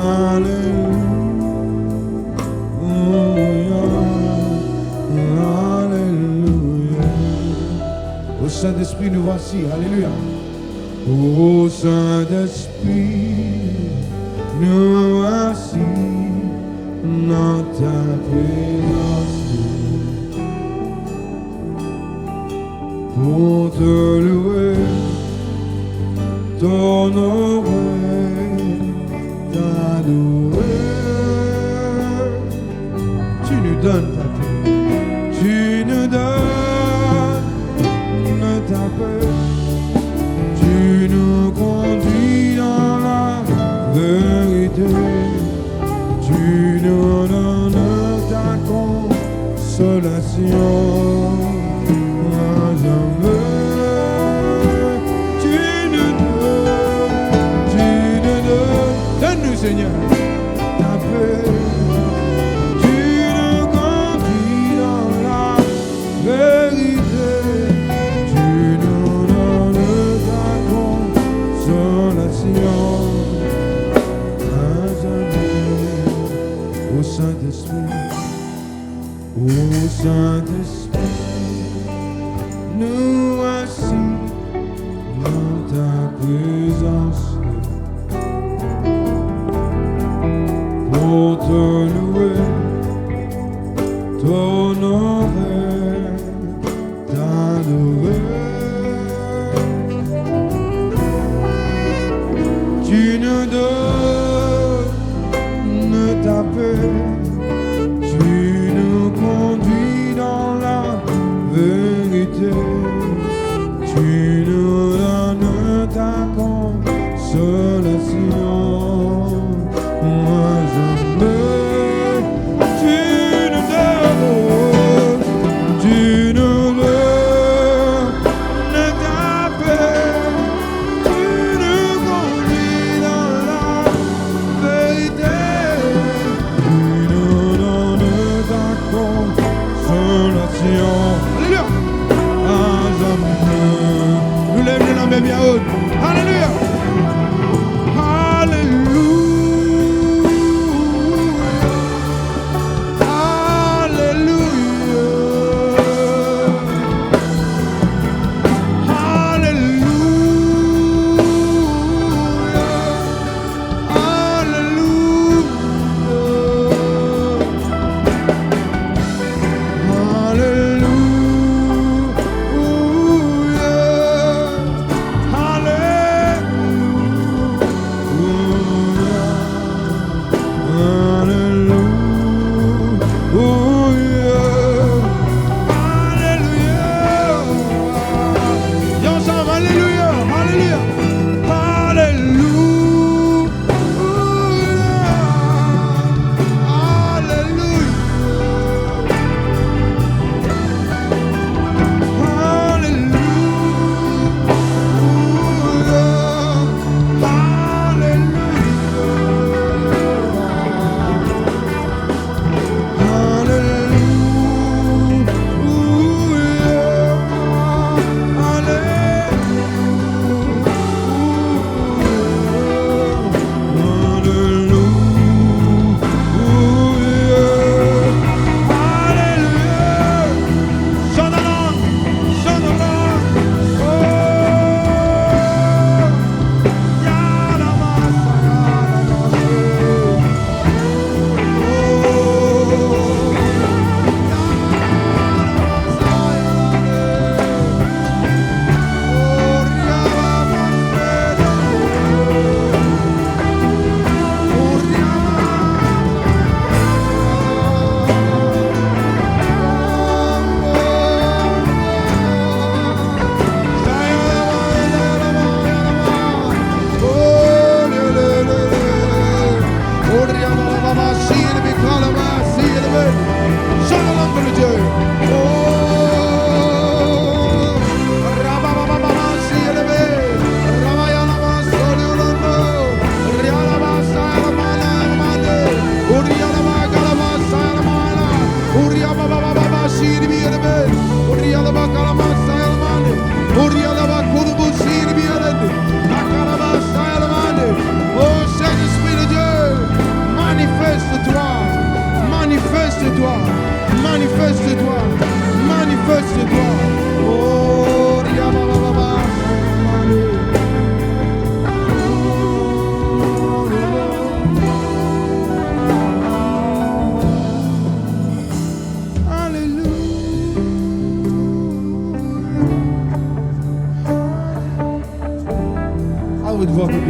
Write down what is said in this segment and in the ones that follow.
Alléluia. Ô Saint-Esprit, nous voici. Alléluia. Ô Saint-Esprit, nous voici dans ta présence pour te louer, t'honorer, t'adorer. Tu nous donnes ta paix, tu nous donnes ta paix, tu nous conduis dans la vérité, tu nous donnes ta consolation. Seigneur, ta paix, tu nous conduis dans la vérité, tu nous donnes ta consolation. Ô Saint-Esprit, ô Saint-Esprit, nous voici dans ta présence. Pour te louer, t'honorer, t'adorer. Tu nous donnes ta paix, tu nous conduis dans la vérité, tu nous donnes ta consolation. Moi je me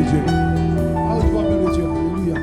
de Dieu. À haute voix, peuple de Dieu. Alléluia.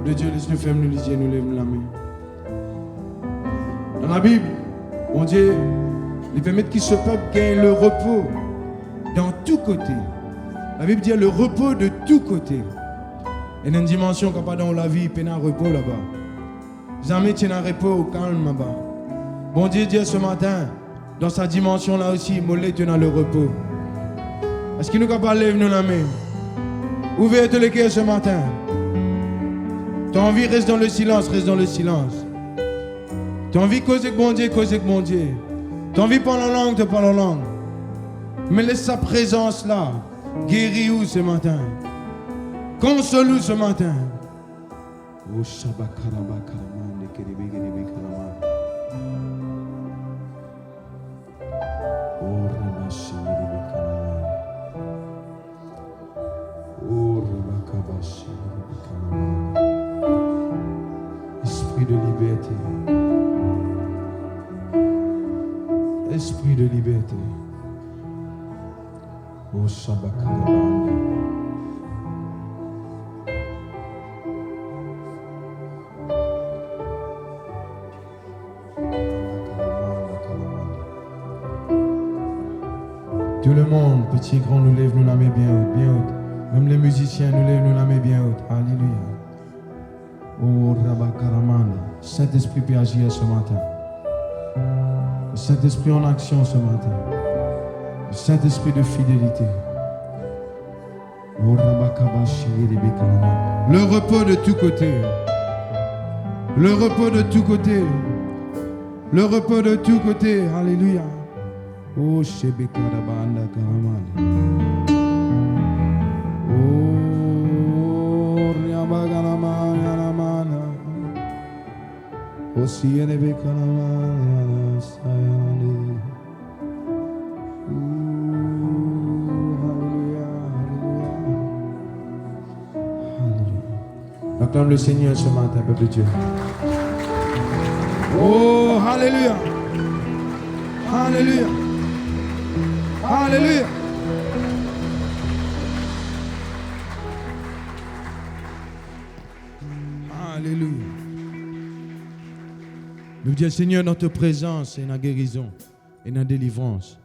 De Dieu, laisse-nous faire nous lisier, nous lève la main. Dans la Bible, bon Dieu, il permet que ce peuple gagne le repos dans tous côtés. La Bible dit le repos de tous côtés. Et dans une dimension qu'on pas dans la vie, il y a un repos là-bas. Jamais tu as un repos au calme là-bas. Bon Dieu, Dieu ce matin, dans sa dimension là aussi, il m'a dans le repos. Est-ce qu'il nous capable de lever nous la main? Ouvrez tous les cœurs ce matin. T'as envie, reste dans le silence, reste dans le silence. T'as envie de causer avec bon Dieu, causer avec bon Dieu. T'as envie de parler en langue, te parle en langue. Mais laisse sa présence là, guéris-nous ce matin. Console-nous ce matin. Oh, Esprit de liberté. Esprit de liberté. Oh Shabakarabande. Tout le monde, petit et grand, nous lève nous la main bien haute, bien haute. Même les musiciens, nous lève nous la main bien haute. Alléluia. Oh Rabakaramanda. Saint-Esprit peut agir ce matin. Le Saint-Esprit en action ce matin. Le Saint-Esprit de fidélité. Oh Rabakabashi. Le repos de tous côtés. Le repos de tous côtés. Le repos de tous côtés. Alléluia. Oh Shebekarabanda Karamanda. Oh Riabagaramanda. Aussi élevé qu'un amant, acclame le Seigneur ce matin, peuple de Dieu. Oh, alléluia. Alléluia. Alléluia. Alléluia. Nous disons, Seigneur, notre présence est dans la guérison et dans la délivrance.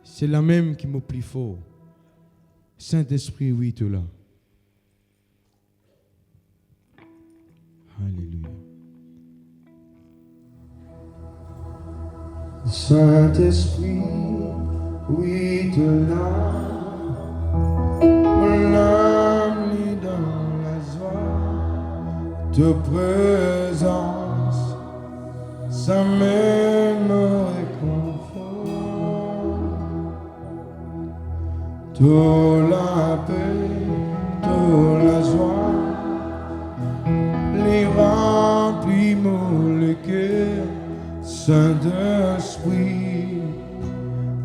C'est la même qui m'a plus fort. Saint-Esprit, oui, tout là. Alléluia. Saint-Esprit, oui, tout là. Mon âme est dans la joie de présence. Ça même réconfort, toute la paix, toute la joie, les remplis mon cœur, Saint-Esprit,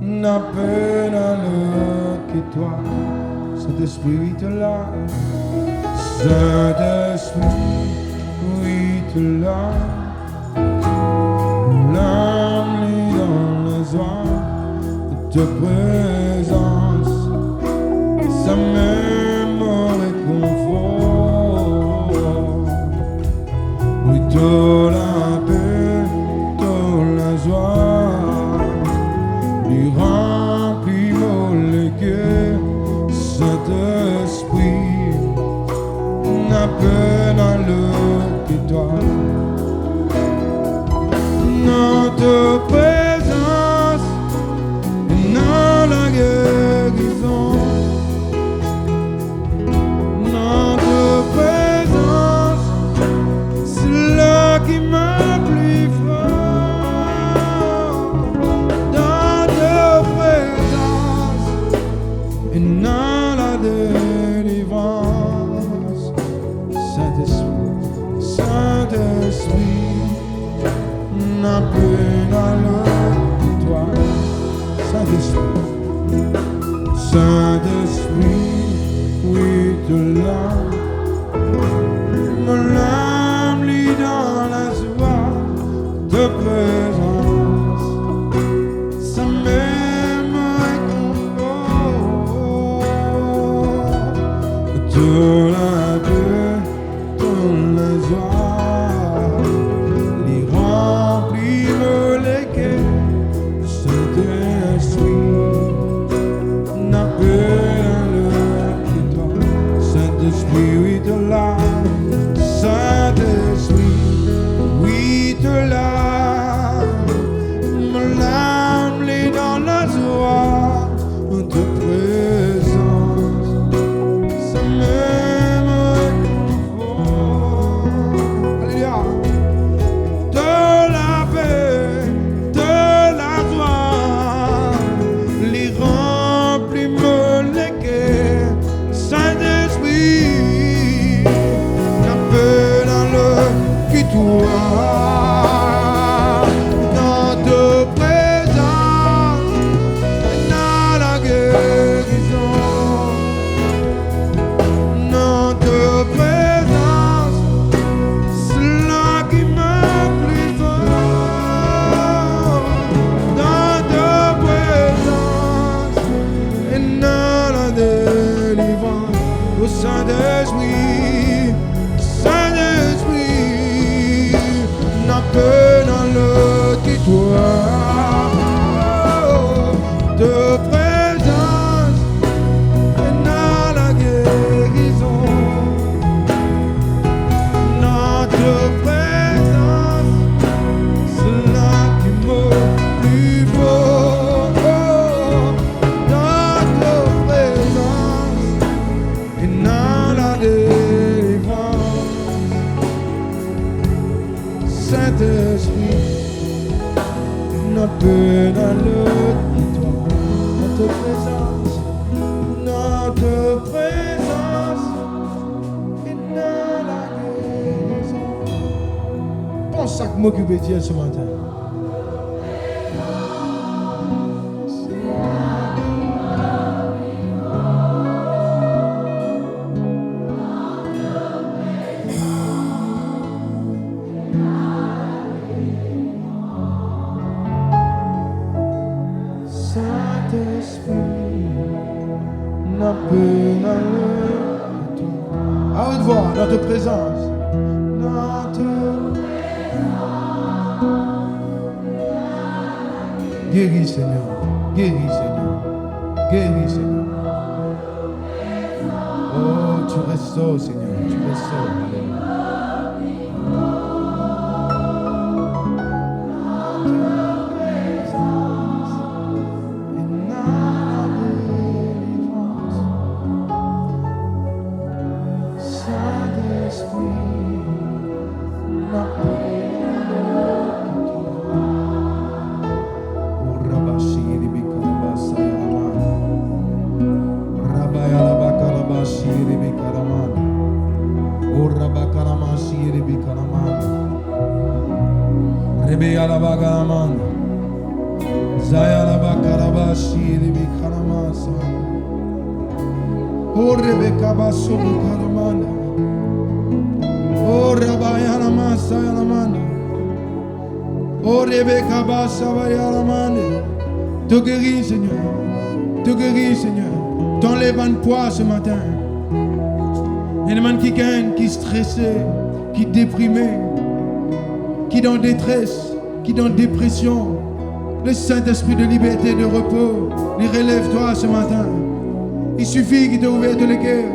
n'a peine à l'autre que toi, Saint-Esprit, oui, tu l'as, Saint-Esprit, oui, tu l'as. L'âme est dans la joie de présence, ça même réconfort. Oui, toute la paix, toute la joie, lui remplit mon cœur, Saint-Esprit, n'a peine à l'autre que toi. Notre présence dans la dans la délivrance. Saint-Esprit, Saint-Esprit, n'a plus dans le toi. Saint-Esprit, Saint-Esprit, oui, de l'âme, mon âme lit dans la joie de présence. Ça m'aime réconfort de la paix, de la joie, les remplis me les quais, Saint-Esprit, n'a pas le toi, Saint-Esprit, oui, de l'âme, Saint-Esprit, oui, de l'âme, mon âme lit dans la joie de présence. Ça m'aime réconfort. Alléluia. De la paix, de la joie, les remplis me les quais, Saint-Esprit, n'a peu dans le qui toi. Dans te présence, dans la guérison. Dans te présence, cela qui m'apprisonne. Dans te présence, et dans la délivrance. Au Saint-Esprit, Saint-Esprit, n'a peu dans le tutoir de présence et dans la guérison. Notre présence, cela qui me plus fort. Notre présence et dans la délivrance. Saint-Esprit, notre dans le territoire, notre présence est dans la guérison. Pense à m'occuper de Dieu ce matin. À haute voix, notre présence. Notre présence. Guéris, Seigneur. Guéris, Seigneur. Guéris, Seigneur. Oh, tu restaures, Seigneur. Tu restaures. Oh Rebecca Basso Caramanda. Oh Rabayana Masayalamanda. Oh Rebecca Bassa Vayalamanda. Te guéris, Seigneur. Te guéris, Seigneur. T'enlèves un poids ce matin. Il y a des gens qui gagnent, qui stressés, qui déprimés, qui dans détresse, qui dans dépression. Le Saint-Esprit de liberté et de repos, il relève-toi ce matin. Il suffit qu'il t'ait ouvert tous les cœurs.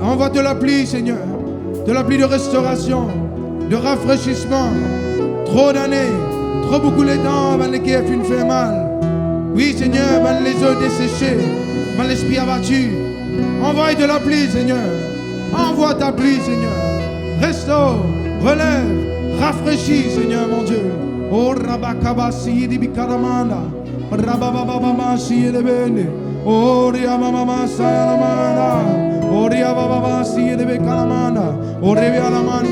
Envoie de la pluie, Seigneur. De la pluie de restauration, de rafraîchissement. Trop d'années, trop beaucoup de temps avant les cœurs finissent fait mal. Oui, Seigneur, avant les eaux desséchées, avant l'esprit abattu. Envoie de la pluie, Seigneur. Envoie ta pluie, Seigneur. Restaure, relève, rafraîchis, Seigneur mon Dieu. Oh Rabakabasi di Bikaramanda. Rababababasi de Bene. Oh Riamama Sayalamanda. Oh Riabababasi de Bekalamanda. Oh Rialamanda.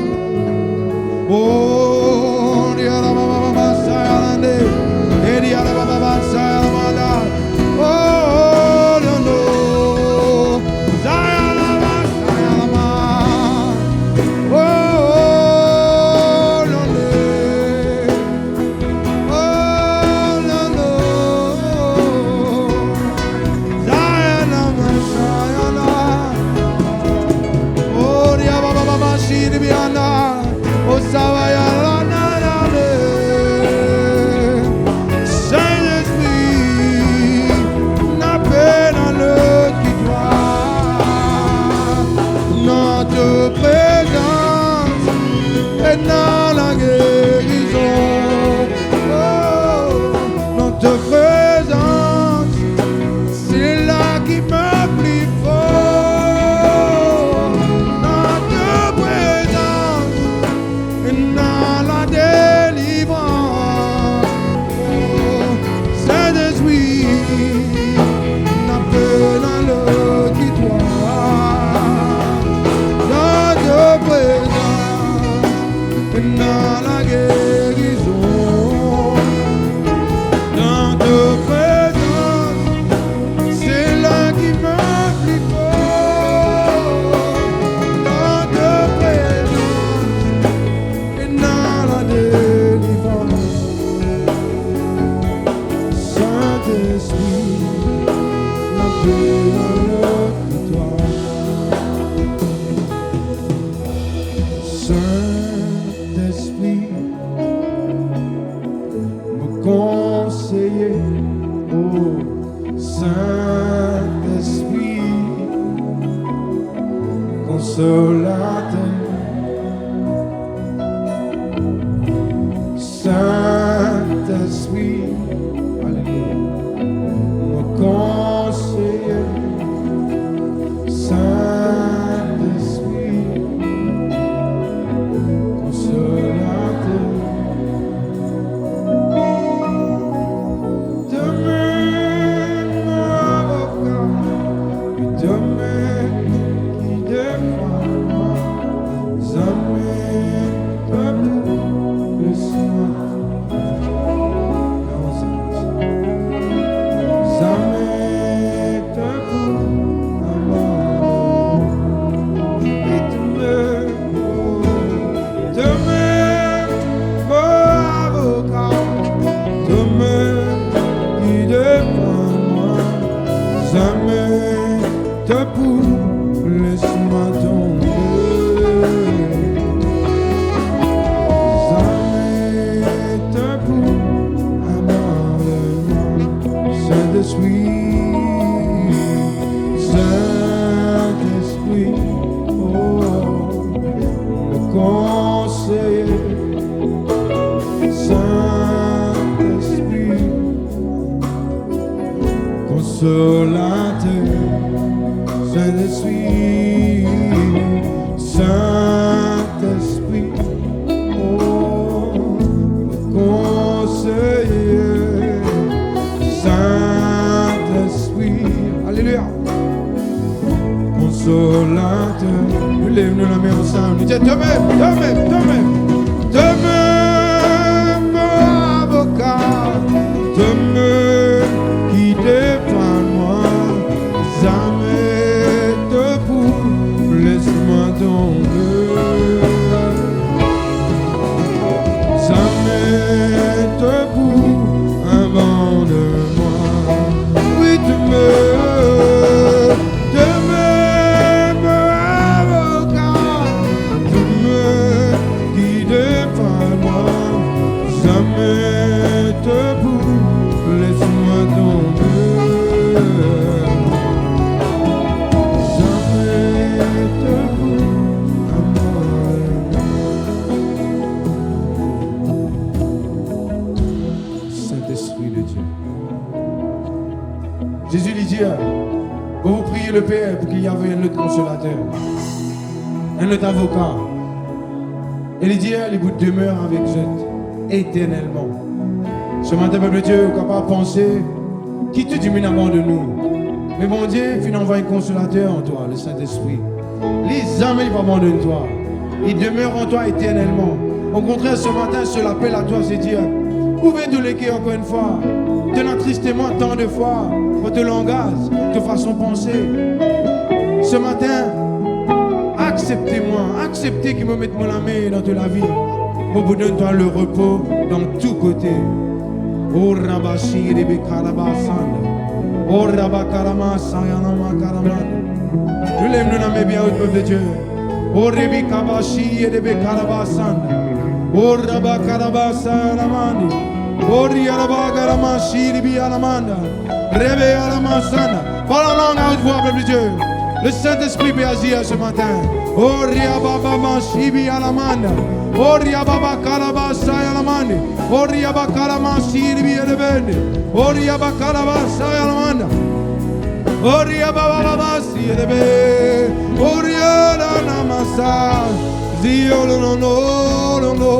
Oh Riabababa Sayalande. Riabababa Sayalamanda. Oh no no. Sayalama Sayalama. Oh no no. Oh no no. Sayalama Sayalama. Oh Riabababa Shiribiana. Oh Savayala Nana. Saint-Esprit, n'a peine à le quitter. Notre présence est dans la guérison. Oh, notre présence, c'est là qui me plie fort. Notre présence est dans la délivrance. Oh, Saint-Esprit, n'a peine à le quitter. Notre présence est dans la guérison. Notre présence, c'est là qui me plie fort. Notre présence est dans la délivrance. Saint-Esprit, n'a peine à le quitter. Saint-Esprit, me conseiller. Oh, Saint-Esprit, consolateur. Saint-Esprit, alléluia, me conseiller. Saint-Esprit, consolateur. Demeure mon avocat, demeure qui défend moi. Jamais debout, laisse-moi. Jamais debout, amour. Et demeure mon avocat, demeure qui défend moi. Jamais debout, laisse-moi tomber. Jamais debout, abandonne-moi. Saint-Esprit, Saint-Esprit, oh, le conseiller. Saint-Esprit, consolateur. Saint-Esprit, Saint-Esprit, oh, le conseiller. Saint-Esprit, alléluia, consolateur. Nous lèvons la main ensemble. Nous disons demain, demain, demain, demain, mon avocat, demain qui défend moi. Jamais debout, laisse-moi tomber. Jamais debout, abandonne-moi. Oui, demeure, demeure, mon avocat, demeure qui défend moi. Jamais debout, laisse-moi tomber. Jamais debout, Saint-Esprit de Dieu. Jésus lui dit, vous priez le Père pour qu'il y ait un autre consolateur. un autre avocat. Et il dit, il vous demeure avec vous éternellement. Ce matin, peuple de Dieu, est capable de penser, qui te domine avant de nous. Mais bon Dieu, il envoie un consolateur en toi, le Saint-Esprit. Les âmes, il va abandonner toi. Il demeure en toi éternellement. Au contraire, ce matin, seul appel à toi, c'est dire, ouvrez de l'équerre encore une fois. Te l'entristez-moi tant de fois. Pour te langage, de façon penser. Ce matin, acceptez-moi, acceptez qu'il me mette mon la main dans toute la vie. Pour vous donner toi le repos dans tous côtés. Oh Rabashi Rebe Karabasanda. Oh Rabakarama Sayanama Karamanda. Nous l'aimons, nous l'aimons bien au peuple de Dieu. Oh Rebe Kabashi Rebe Karabasanda. Oh Rabakarabasanda. Oh Riarabakaramashi Rebe Alamanda. Rebe Alamasanda. Parle en langue à haute voix, peuple de Dieu. Le Saint-Esprit peut agir ce matin. Oh Riababa Shibi Alamanda. Oh Riababa Karabasa Alamanda. Oh Riababa Karamashi Ribi Elebende. Oh Riababa Karabasa Alamanda. Oh Riababa Si Elebe. Oh Riada Namasa. Zio no no no no.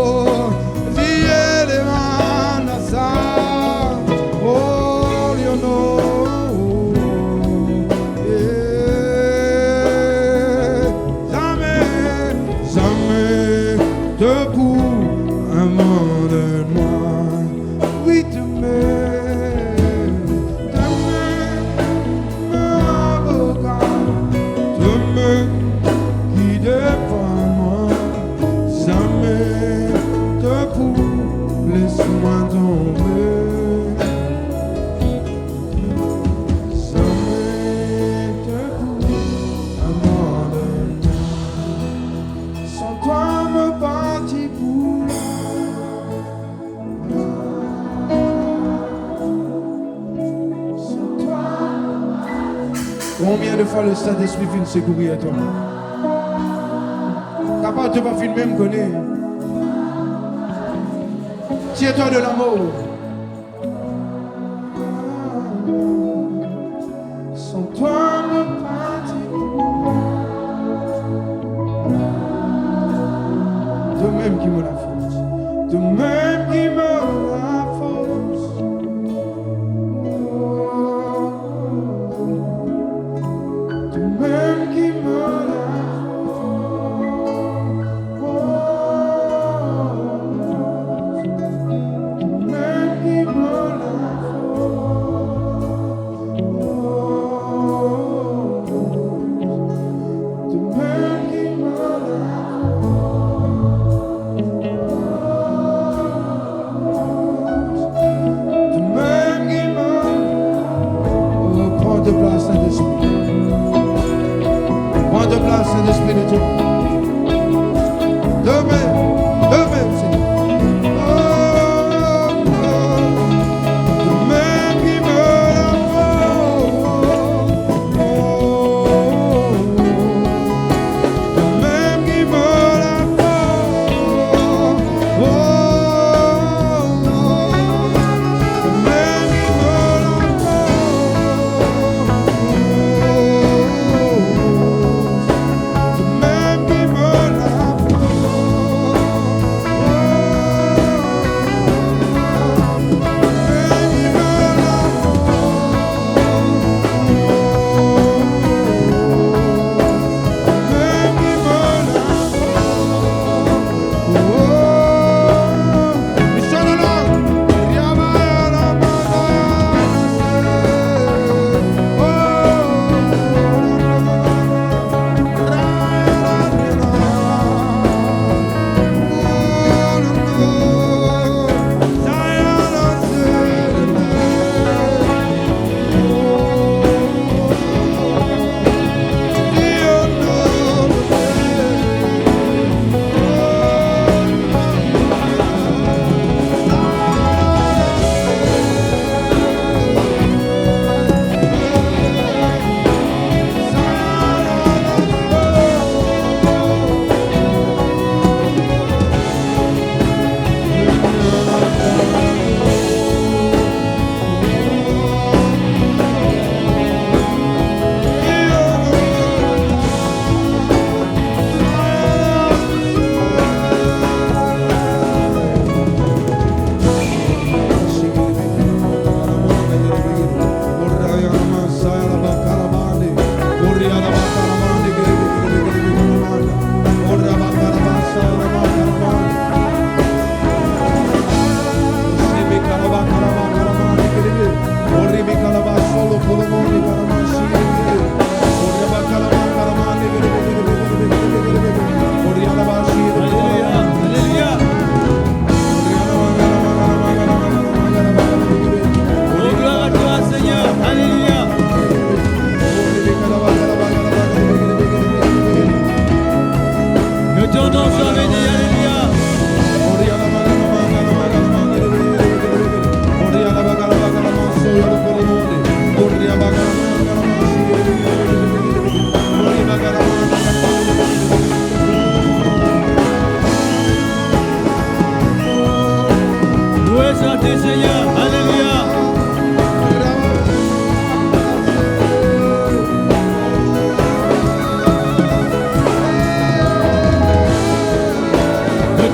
Ziele Manasa. Oh you know. Combien de fois le Saint-Esprit vient secourir à toi? Capable de ne pas filmer, me connaît. Tiens-toi de l'amour. Sans toi, me partir. De même qui me la force. De même qui me la force. De même qui me la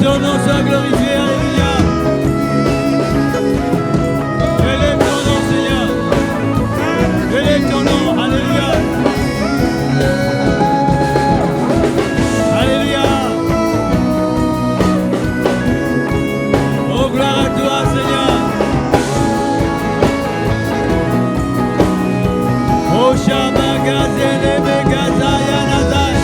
ton nom soit glorifié, alléluia. Élève ton nom, Seigneur. Élève ton nom, alléluia. Alléluia. Oh, gloire à toi, Seigneur. Oh, Shama Gazele Begazaya Nazai.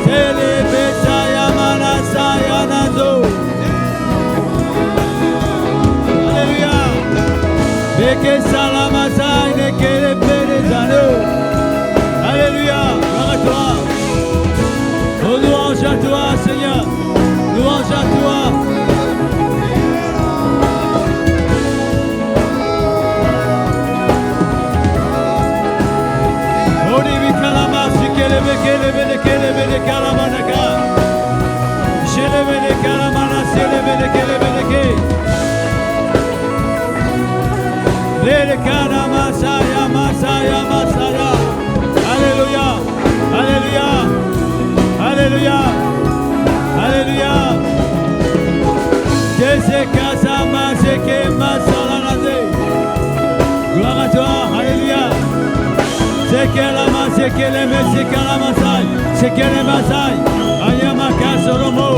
Sele Besaya Manasaya Nazo. Alléluia. Beke Salamasai Nekele Perezano. Alléluia. Gloire à toi. Oh, louange à toi, Seigneur. Louange à toi. Alléluia, alléluia, alléluia, alléluia. Gloire à toi, alléluia. C'est qu'elle a c'est qu'elle aime, c'est qu'elle a Masai, c'est qu'elle est Masai, Ayamaka Solomo,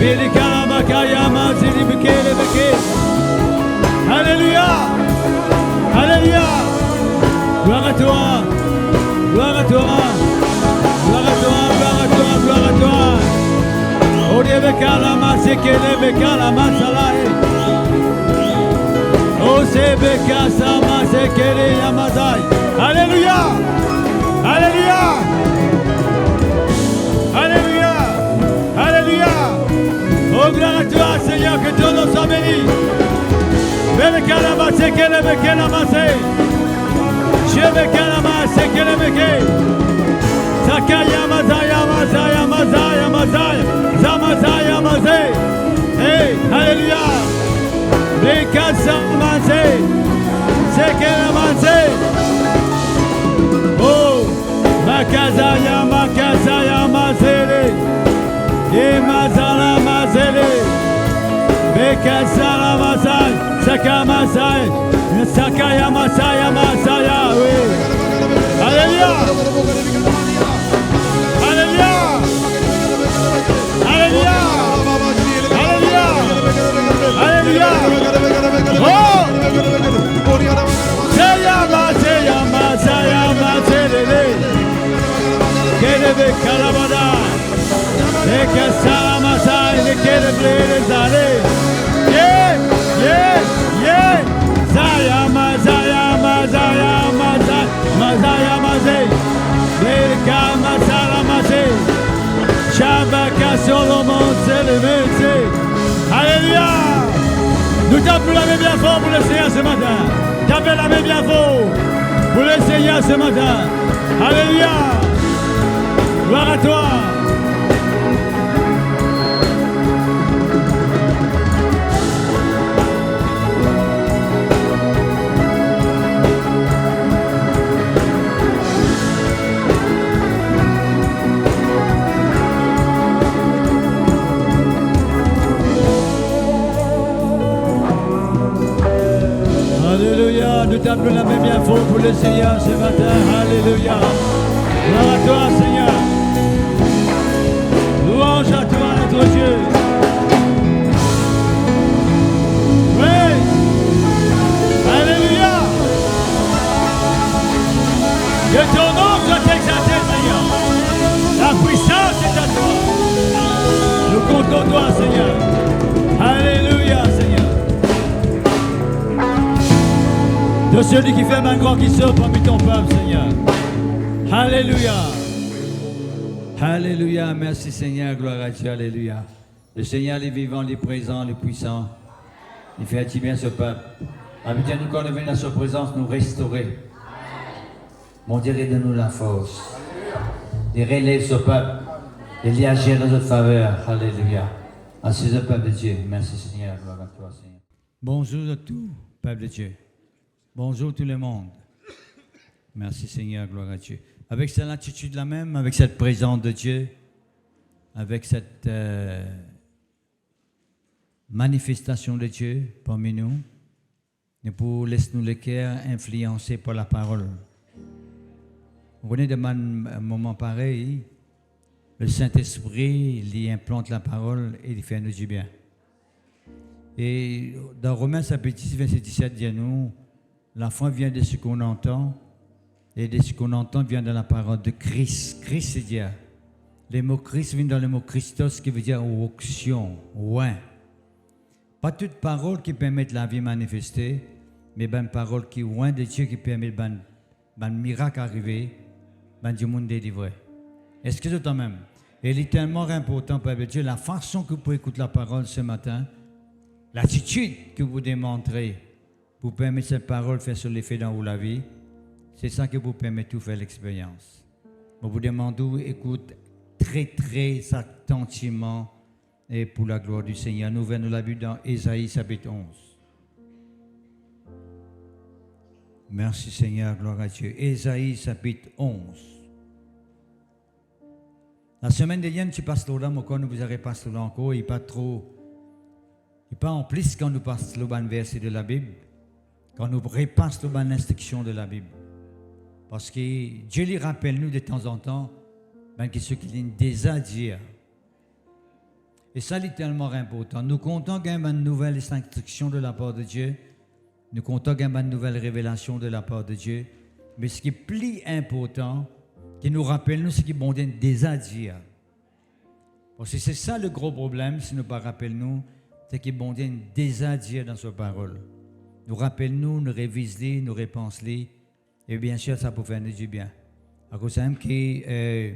Bilikalabaka Yama, Zilibikele Beke. Alléluia, alléluia. Gloire à toi, gloire à toi, gloire à toi, gloire à toi, gloire à toi. Odiebekalama, c'est qu'elle est Bekalama Salai. Oh, c'est Bekasama, c'est qu'elle est Yamasai. Alléluia! Alléluia! Alléluia! Alléluia! Oh, gloire à toi, Seigneur, que ton nom soit béni. Belkalama, c'est qu'elle est Bekalama, c'est. Shebekalama, c'est qu'elle est Bekalama. Sakaya, Mazaya, Mazaya, Mazaya, Mazaya, Zamazaya, Mazaya. Hey, Alléluia! Bekasama, c'est qu'elle est Mazaya. Oh, Makazaya, Makazaya, Mazele, Yemazala, Mazele, Bekazala, Mazai, Saka, Mazai, Sakaya, Masaya, Masaya, oui. Alléluia, Alléluia, Alléluia, Alléluia, Alléluia. Oh, Seyama, Seyama, Seyama, Seyama. Kelebe kalabada, eke salamasay, kelebe zale. Yeah, yeah, yeah. Zayama, Zayama, Zayama, Zayama, Leka masalamase. Shabaka Solomon, c'est. Alléluia. Nous tapons la main bien fort pour le Seigneur ce matin. Tapez la main bien fort pour le Seigneur ce matin. Alléluia. Gloire à toi. Alléluia, nous tapons la main bien fort pour le Seigneur ce matin. Alléluia. Gloire à toi, Seigneur. Louange à toi, notre Dieu. Oui. Alléluia. Que ton nom soit exalté, Seigneur. La puissance est à toi. Nous comptons toi, Seigneur. Alléluia, Seigneur. De celui qui fait un grand qui sort parmi ton peuple, Seigneur. Alléluia. Alléluia. Merci, Seigneur. Gloire à Dieu. Alléluia. Le Seigneur, il est vivant, il est présent, il est puissant. Il fait attirer bien ce peuple. Habitez-nous quand nous venons à sa présence, nous restaurer. Mon Dieu, donne-nous la force. Il relève ce peuple. Il y agit dans notre faveur. Alléluia. Ainsi le peuple de Dieu. Merci, Seigneur. Gloire à toi, Seigneur. Bonjour à tous, peuple de Dieu. Bonjour tout le monde. Merci Seigneur, gloire à Dieu. Avec cette attitude-là même, avec cette présence de Dieu, avec cette manifestation de Dieu parmi nous, et pour laisser nous le cœur influencés par la parole. Vous venez de un moment pareil, le Saint-Esprit, il implante la parole et il fait nous du bien. Et dans Romains chapitre 10, verset 17, dit nous, la foi vient de ce qu'on entend, et de ce qu'on entend vient de la parole de Christ. Christ, c'est Dieu. Les mots Christ viennent dans le mot Christos, qui veut dire onction, ouais. Pas toute parole qui permet de la vie manifestée, mais une parole qui est loin de Dieu, qui permet un miracle arriver, du monde délivré. Est-ce que c'est toi même? Et il est tellement important pour Dieu, la façon que vous pouvez écouter la parole ce matin, l'attitude que vous démontrez pour permettre cette parole de faire sur l'effet dans la vie, c'est ça qui vous permet de faire l'expérience. Je vous demande, écoute très, très attentivement et pour la gloire du Seigneur. Nous venons la vue dans Ésaïe chapitre 11. Merci Seigneur, gloire à Dieu. Ésaïe chapitre 11. La semaine dernière, tu passes là, mais quand nous vous avez passé là encore, il n'est pas trop. Il n'est pas en plus quand nous passons le bon verset de la Bible, quand nous repassons le bon instruction de la Bible. Parce que Dieu lui rappelle nous de temps en temps, que ce qu'il a déjà dit. Et ça, c'est tellement important. Nous comptons qu'il y a une nouvelle instruction de la part de Dieu. Nous comptons qu'il y a une nouvelle révélation de la part de Dieu. Mais ce qui est plus important, qui nous rappelle nous ce qu'il a déjà dit. Parce que c'est ça le gros problème, si nous ne pas rappelons, c'est qu'il a déjà dit dans sa parole. Nous rappelons, nous révisons, nous repensons, et bien sûr, ça peut faire nous du bien. À cause de que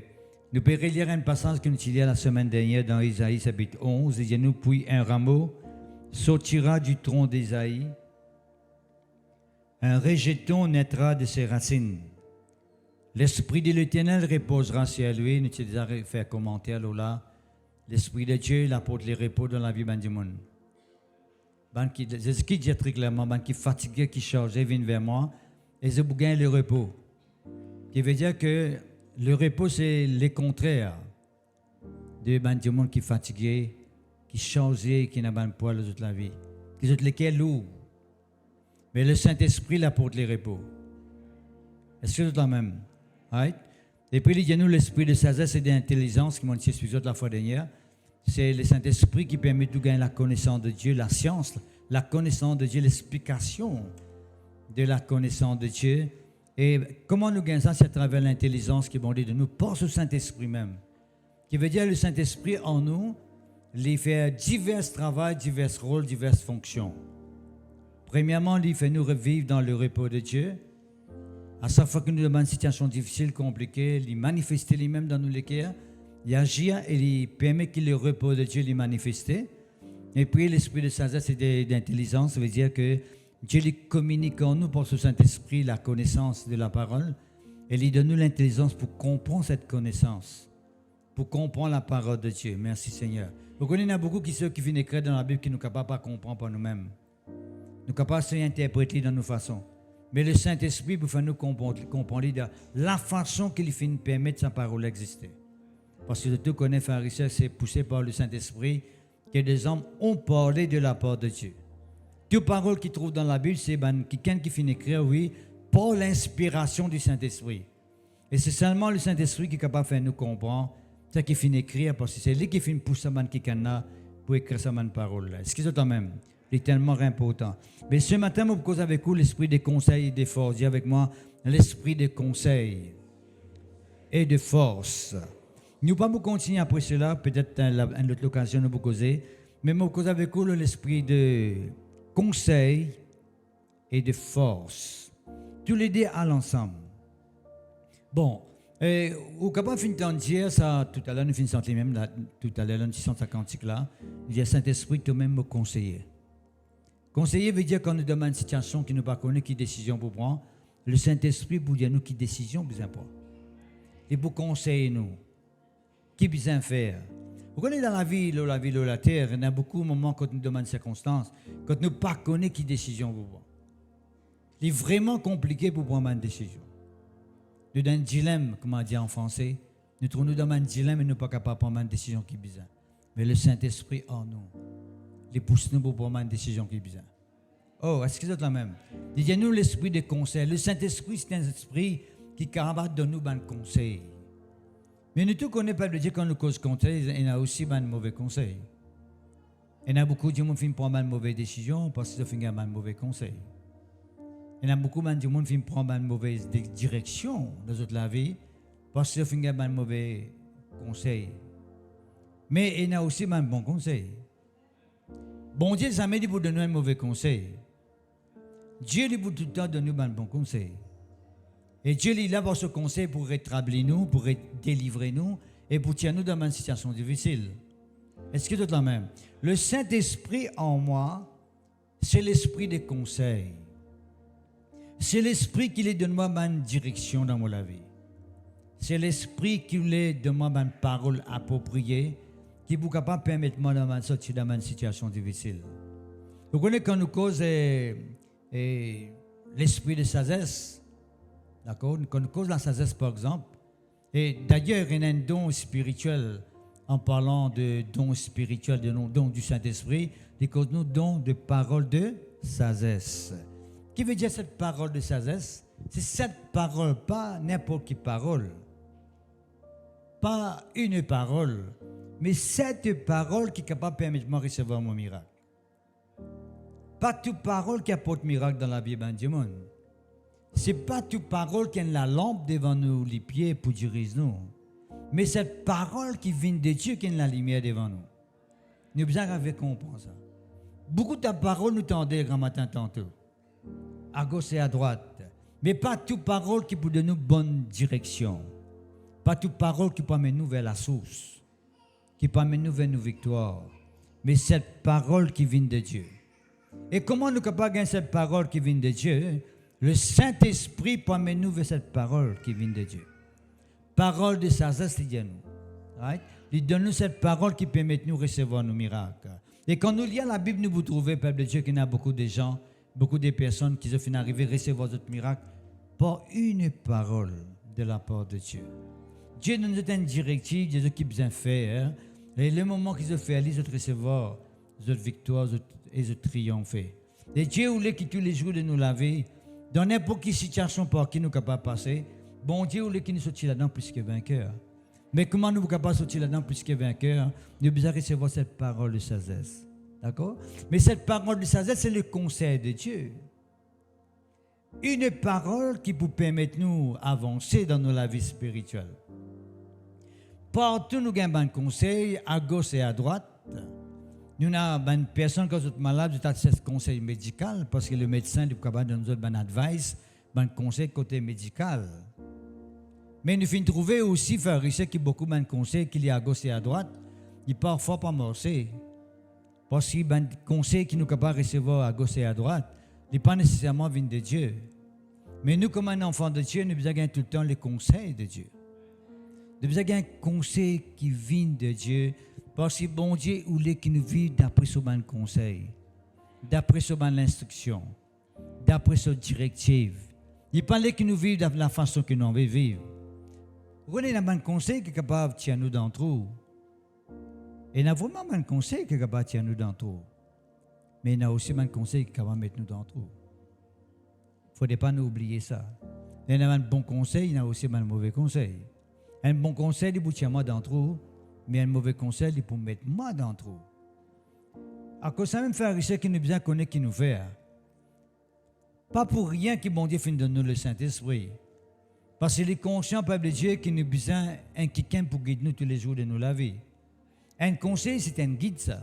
nous pouvons lire un passage que nous avons lu la semaine dernière dans Isaïe chapitre 11. Il dit nous, puis un rameau sortira du tronc d'Isaïe, un rejeton naîtra de ses racines. L'Esprit de l'Éternel reposera sur lui. Nous avons déjà fait un commentaire là. L'Esprit de Dieu, il apporte le repos dans la vie du monde. C'est ce qui dit très clairement, qui est fatigué, qui est chargé, vient vers moi, et je gagne le repos. Qui veut dire que le repos, c'est le contraire du monde qui est fatigué, qui est chargé, qui n'a pas de poids toute la vie. Qui ont lesquels lourds. Mais le Saint-Esprit, il apporte le repos. Est-ce que c'est la même? Right? Et puis, il y a nous l'esprit de sagesse et d'intelligence, qui m'ont dit expliqué la fois dernière. C'est le Saint-Esprit qui permet de gagner la connaissance de Dieu, la science, la connaissance de Dieu, l'explication de la connaissance de Dieu. Et comment nous gagnons ça? C'est à travers l'intelligence qui est bon de nous, par ce Saint-Esprit même. Qui veut dire le Saint-Esprit en nous, il fait divers travaux, divers rôles, diverses fonctions. Premièrement, il fait nous revivre dans le repos de Dieu. À chaque fois que nous avons une situation difficile, compliquée, il manifeste lui-même dans nos cœurs. Il agit et il permet que le repos de Dieu lui manifeste. Et puis l'esprit de sagesse et d'intelligence, ça veut dire que Dieu lui communique en nous par ce Saint-Esprit la connaissance de la parole. Et il donne nous l'intelligence pour comprendre cette connaissance, pour comprendre la parole de Dieu. Merci Seigneur. Vous connaissez, il y a beaucoup qui viennent écrire dans la Bible qui ne sont capables de comprendre par nous-mêmes. Nous sommes capables de s'interpréter dans nos façons. Mais le Saint-Esprit pour faire nous comprendre la façon qu'il fait nous permettre sa parole d'exister. Parce que tout connaît, pharisien, c'est poussé par le Saint-Esprit que des hommes ont parlé de la part de Dieu. Toute parole qu'ils trouvent dans la Bible, c'est quelqu'un qui finit d'écrire, oui, par l'inspiration du Saint-Esprit. Et c'est seulement le Saint-Esprit qui est capable de faire nous comprendre ce qu'il finit d'écrire, parce que c'est lui qui finit de pousser quelqu'un pour écrire sa parole. Est-ce que c'est toi même? C'est tellement important. Mais ce matin, je vous cause avec vous l'esprit des conseils et des forces. Dis avec moi, l'esprit des conseils et de force. Nous ne pouvons pas continuer après cela, peut-être à une autre occasion, nous vous causer. Mais je vous cause avec vous l'esprit de conseil et de force. Tous les deux à l'ensemble. Bon, au capable de finir de dire ça, tout à l'heure, nous finissons même, tout à l'heure, nous finissons sa cantique là. Il y a Saint-Esprit, toi-même, me conseiller. Conseiller veut dire qu'on nous demande une situation qui nous pas connaît, qui décision pour prendre. Le Saint-Esprit pour dire nous qui décision besoin pas. Et pour conseiller nous. Qui besoin faire. Vous connaissez dans la vie, la terre, il y a beaucoup de moments quand nous demandons circonstances, quand nous pas connaissons qui décision pour prendre. C'est vraiment compliqué pour prendre une décision. nous dans un dilemme, comme on dit en français. Nous trouvons dans un dilemme et nous ne sommes pas capables de prendre une décision qui est bizarre. Mais le Saint-Esprit en nous, il pousse nous pour prendre une décision qui est bizarre. Oh, est-ce que c'est la même? Dites-nous l'esprit de conseil. Le Saint-Esprit, c'est un esprit qui est capable de nous donner un conseil. Mais nous tous connaissons pas de Dieu quand nous cause conseil, il y a aussi un mauvais conseil. Il y a beaucoup de gens qui prennent une mauvaise décision parce qu'ils ont un mauvais conseil. Il y a beaucoup de gens qui prennent une mauvaise direction dans la vie parce qu'ils ont un mauvais conseil. Mais il y a aussi un bon conseil. Bon Dieu, ça m'a dit pour donner un mauvais conseil. Dieu lui pour tout le temps donner un bon conseil. Et Dieu est là pour ce conseil pour rétablir nous, pour délivrer nous et pour tirer nous dans une situation difficile. Est-ce que c'est la même? Le Saint-Esprit en moi, c'est l'esprit de conseil. C'est l'esprit qui lui donne moi une direction dans ma vie. C'est l'esprit qui lui donne moi une parole appropriée qui vous capable permettre moi de sortir dans une situation difficile. Vous connaissez quand nous cause l'esprit de sagesse, d'accord? Quand nous cause la sagesse par exemple, et d'ailleurs il y a un don spirituel en parlant de don spirituel, de don du Saint-Esprit, il cause nous don de parole de sagesse. Qui veut dire cette parole de sagesse? C'est cette parole, pas n'importe quelle parole, pas une parole. Mais cette parole qui est capable de permettre de recevoir mon miracle. Pas toute parole qui apporte miracle dans la vie du monde. Ce n'est pas toute parole qui a la lampe devant nous, les pieds pour diriger nous. Mais cette parole qui vient de Dieu qui a la lumière devant nous. Nous avons besoin de comprendre ça. Beaucoup de paroles nous tendaient grand matin tantôt. À gauche et à droite. Mais pas toute parole qui peut donner nous bonne direction. Pas toute parole qui peut amener nous vers la source. Qui peut amener nous vers nos victoires. Mais cette parole qui vient de Dieu. Et comment nous sommes capables de gagner cette parole qui vient de Dieu? Le Saint-Esprit peut amener nous vers cette parole qui vient de Dieu. Parole de sagesse, il dit à nous. Right? Il donne nous cette parole qui permet de nous recevoir nos miracles. Et quand nous lisons la Bible, nous vous trouvez, peuple de Dieu, qu'il y a beaucoup de gens, beaucoup de personnes qui sont arrivées à recevoir notre miracle par une parole de la part de Dieu. Dieu nous donne une directive, Dieu qui besoin de faire. Et le moment qu'ils ont fait, ils ont recevoir notre victoire et ils ont triomphé. Et Dieu voulait que tous les jours de nous laver, dans n'importe quelle situation par qui nous sommes capables de passer, bon Dieu voulait qu'il nous sortit là-dedans plus que vainqueurs. Mais comment nous sommes capables de sortir là-dedans plus que vainqueurs? Nous avons besoin de recevoir cette parole de sagesse. D'accord? Mais cette parole de sagesse, c'est le conseil de Dieu. Une parole qui peut permettre de nous avancer dans la vie spirituelle. Partout, nous avons un conseil, à gauche et à droite. Nous avons une personne qui est malade, nous avons ce conseil médical, parce que le médecin est capable de nous donner un advice, un conseil côté médical. Mais nous finissons trouver aussi, frères et sœurs, qu'il y a beaucoup de conseils qu'il y a à gauche et à droite, il parfois pas marcher. Parce qu'il y a des conseils qui nous sont capables de recevoir à gauche et à droite, ils ne pas nécessairement venir de Dieu. Mais nous, comme un enfant de Dieu, nous avons besoin tout le temps les conseils de Dieu. Nous avons besoin d'un conseil qui vient de Dieu, parce que bon Dieu voulait qu'il nous vive d'après ce bon conseil, d'après ce bon instruction, d'après ce directive. Il parlait qu'il nous vive de la façon que nous voulons vivre. Vous avez un bon conseil qui est capable de tirer nous d'entre nous. Et il y a vraiment un conseil qui est capable de tirer nous d'entre nous. Mais il y a aussi un conseil qui est capable de mettre nous d'entre nous. Il ne faudrait pas nous oublier ça. Il y a un bon conseil, il y a aussi un mauvais conseil. Un bon conseil, il peut tirer moi d'entre nous. Mais un mauvais conseil, il peut mettre moi d'entre nous. À cause de ça, même faire richesse qui nous besoin de connaître qui nous fait. Pas pour rien que bon Dieu finit de nous le Saint-Esprit. Parce qu'il est conscient, peuple de Dieu, qu'il nous a besoin d'un quelqu'un pour guider nous tous les jours de nous la vie. Un conseil, c'est un guide, ça.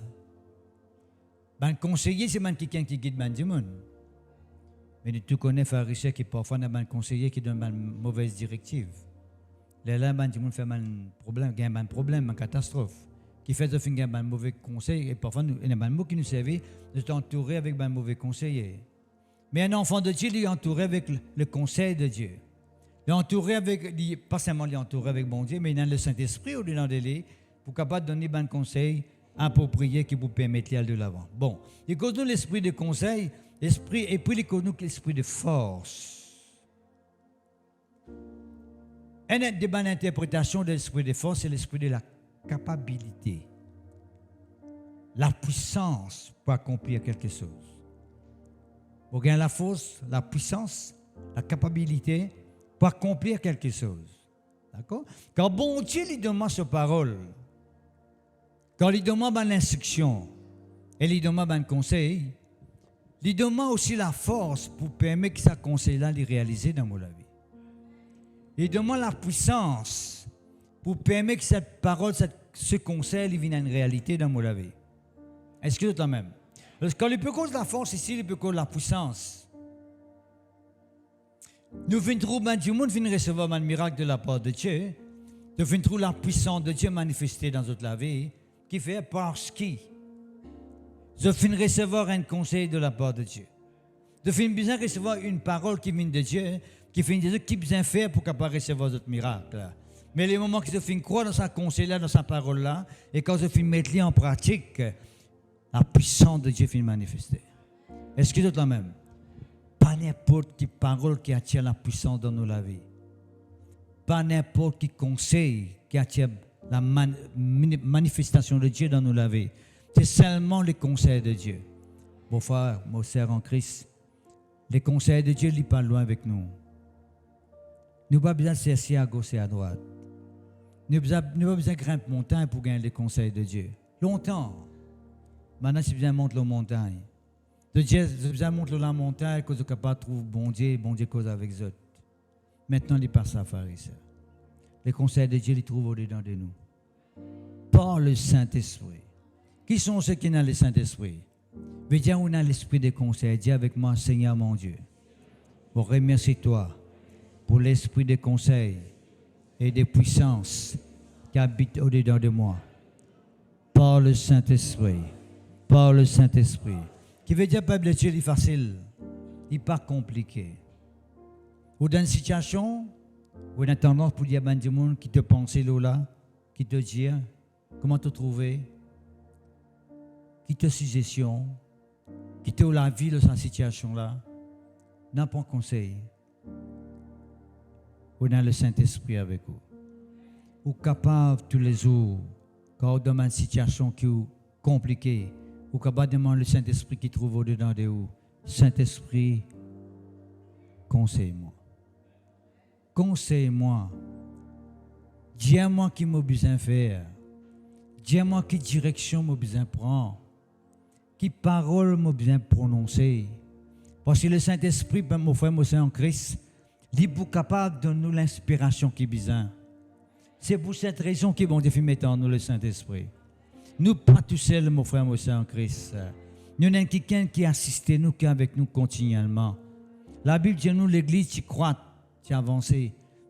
Un conseiller, c'est quelqu'un qui guide du monde. Mais nous connaissons, frère Richard, qui parfois a un conseiller qui donne une mauvaise directive. Là, du monde fait un problème, il y a un problème, une catastrophe. Qui fait qu'il y a un mauvais conseil. Et parfois, il y a un mot qui nous servait de t'entourer avec un mauvais conseiller. Mais un enfant de Dieu, il est entouré avec le conseil de Dieu. Il est entouré avec, pas seulement il est entouré avec bon Dieu, mais il a le Saint-Esprit au-dedans de lui pour capable de donner un conseil approprié qui vous permettre d'aller de l'avant. Bon, il cause nous l'esprit de conseil, et puis il cause nous l'esprit de force. Une des bonnes interprétations de l'esprit de force, c'est l'esprit de la capacité. La puissance pour accomplir quelque chose. Vous gagnez la force, la puissance, la capacité pour accomplir quelque chose. D'accord? Quand bon Dieu lui demande sa parole, quand il demande une instruction, et il demande un conseil, il demande aussi la force pour permettre que ce conseil-là soit réalisé dans la vie. Il demande la puissance pour permettre que cette parole, ce conseil, vienne en réalité dans la vie. Est-ce que c'est la même? Parce que quand il peut cause la force ici, il peut cause la puissance. Nous venons trouver du monde, venons recevoir un miracle de la part de Dieu. Nous venons trouver la puissance de Dieu manifestée dans notre vie, qui fait parce qui. Je viens recevoir un conseil de la part de Dieu. Je viens besoin recevoir une parole qui vient de Dieu, qui vient de Dieu, qui besoin faire pour capable recevoir notre miracle. Mais les moments que je viens croire dans sa conseil-là, dans sa parole-là, et quand je viens mettre en pratique, la puissance de Dieu vient manifester. Est-ce que c'est la même? Pas n'importe quelle parole qui attire la puissance dans nos vies. Pas n'importe quel conseil qui attire la manifestation de Dieu dans nos vies. C'est seulement les conseils de Dieu. Mon frère, mon sœur en Christ, les conseils de Dieu ne sont pas loin avec nous. Nous n'avons pas besoin de chercher à gauche et à droite. Nous n'avons pas besoin de grimper montagne pour gagner les conseils de Dieu. Longtemps. Maintenant, si besoin de monter la montagne. Dieu, si besoin de monter la montagne, que vous êtes capable de trouver bon Dieu cause avec eux. Maintenant, il passe à faire ça. Les conseils de Dieu, ils trouvent au-dedans de nous. Par le Saint-Esprit. Qui sont ceux qui ont le Saint-Esprit? Veut dire, on a l'esprit des conseils. Dis avec moi, Seigneur mon Dieu, je remercie toi pour l'esprit des conseils et des puissances qui habitent au-dedans de moi. Par le Saint-Esprit. Par le Saint-Esprit. Qui veut dire, peuple de Dieu, il est facile. Il n'est pas compliqué. Ou dans une situation, ou dans tendance pour dire à du monde qui te pense là, qui te dit comment te trouver, qui te suggestion, qui te la vie de cette situation-là, n'a pas de conseil. Ou dans le Saint-Esprit avec vous. Ou capable tous les jours, quand on demande une situation qui est compliquée, ou capable de demander le Saint-Esprit qui trouve au-dedans de vous. Saint-Esprit, conseille-moi. Conseille-moi. Dis-moi qui m'a besoin de faire. Dis-moi quelle direction m'a besoin de prendre. Quelle parole m'a besoin de prononcer. Parce que le Saint-Esprit, mon frère, mon Seigneur en Christ, il est capable de nous l'inspiration qui est besoin. C'est pour cette raison qu'il bon Dieu mettre en nous le Saint-Esprit. Nous pas tout seuls, mon frère, mon Seigneur en Christ. Nous avons quelqu'un qui assiste nous, qui est avec nous continuellement. La Bible dit nous, l'Église, qui croît, qui avance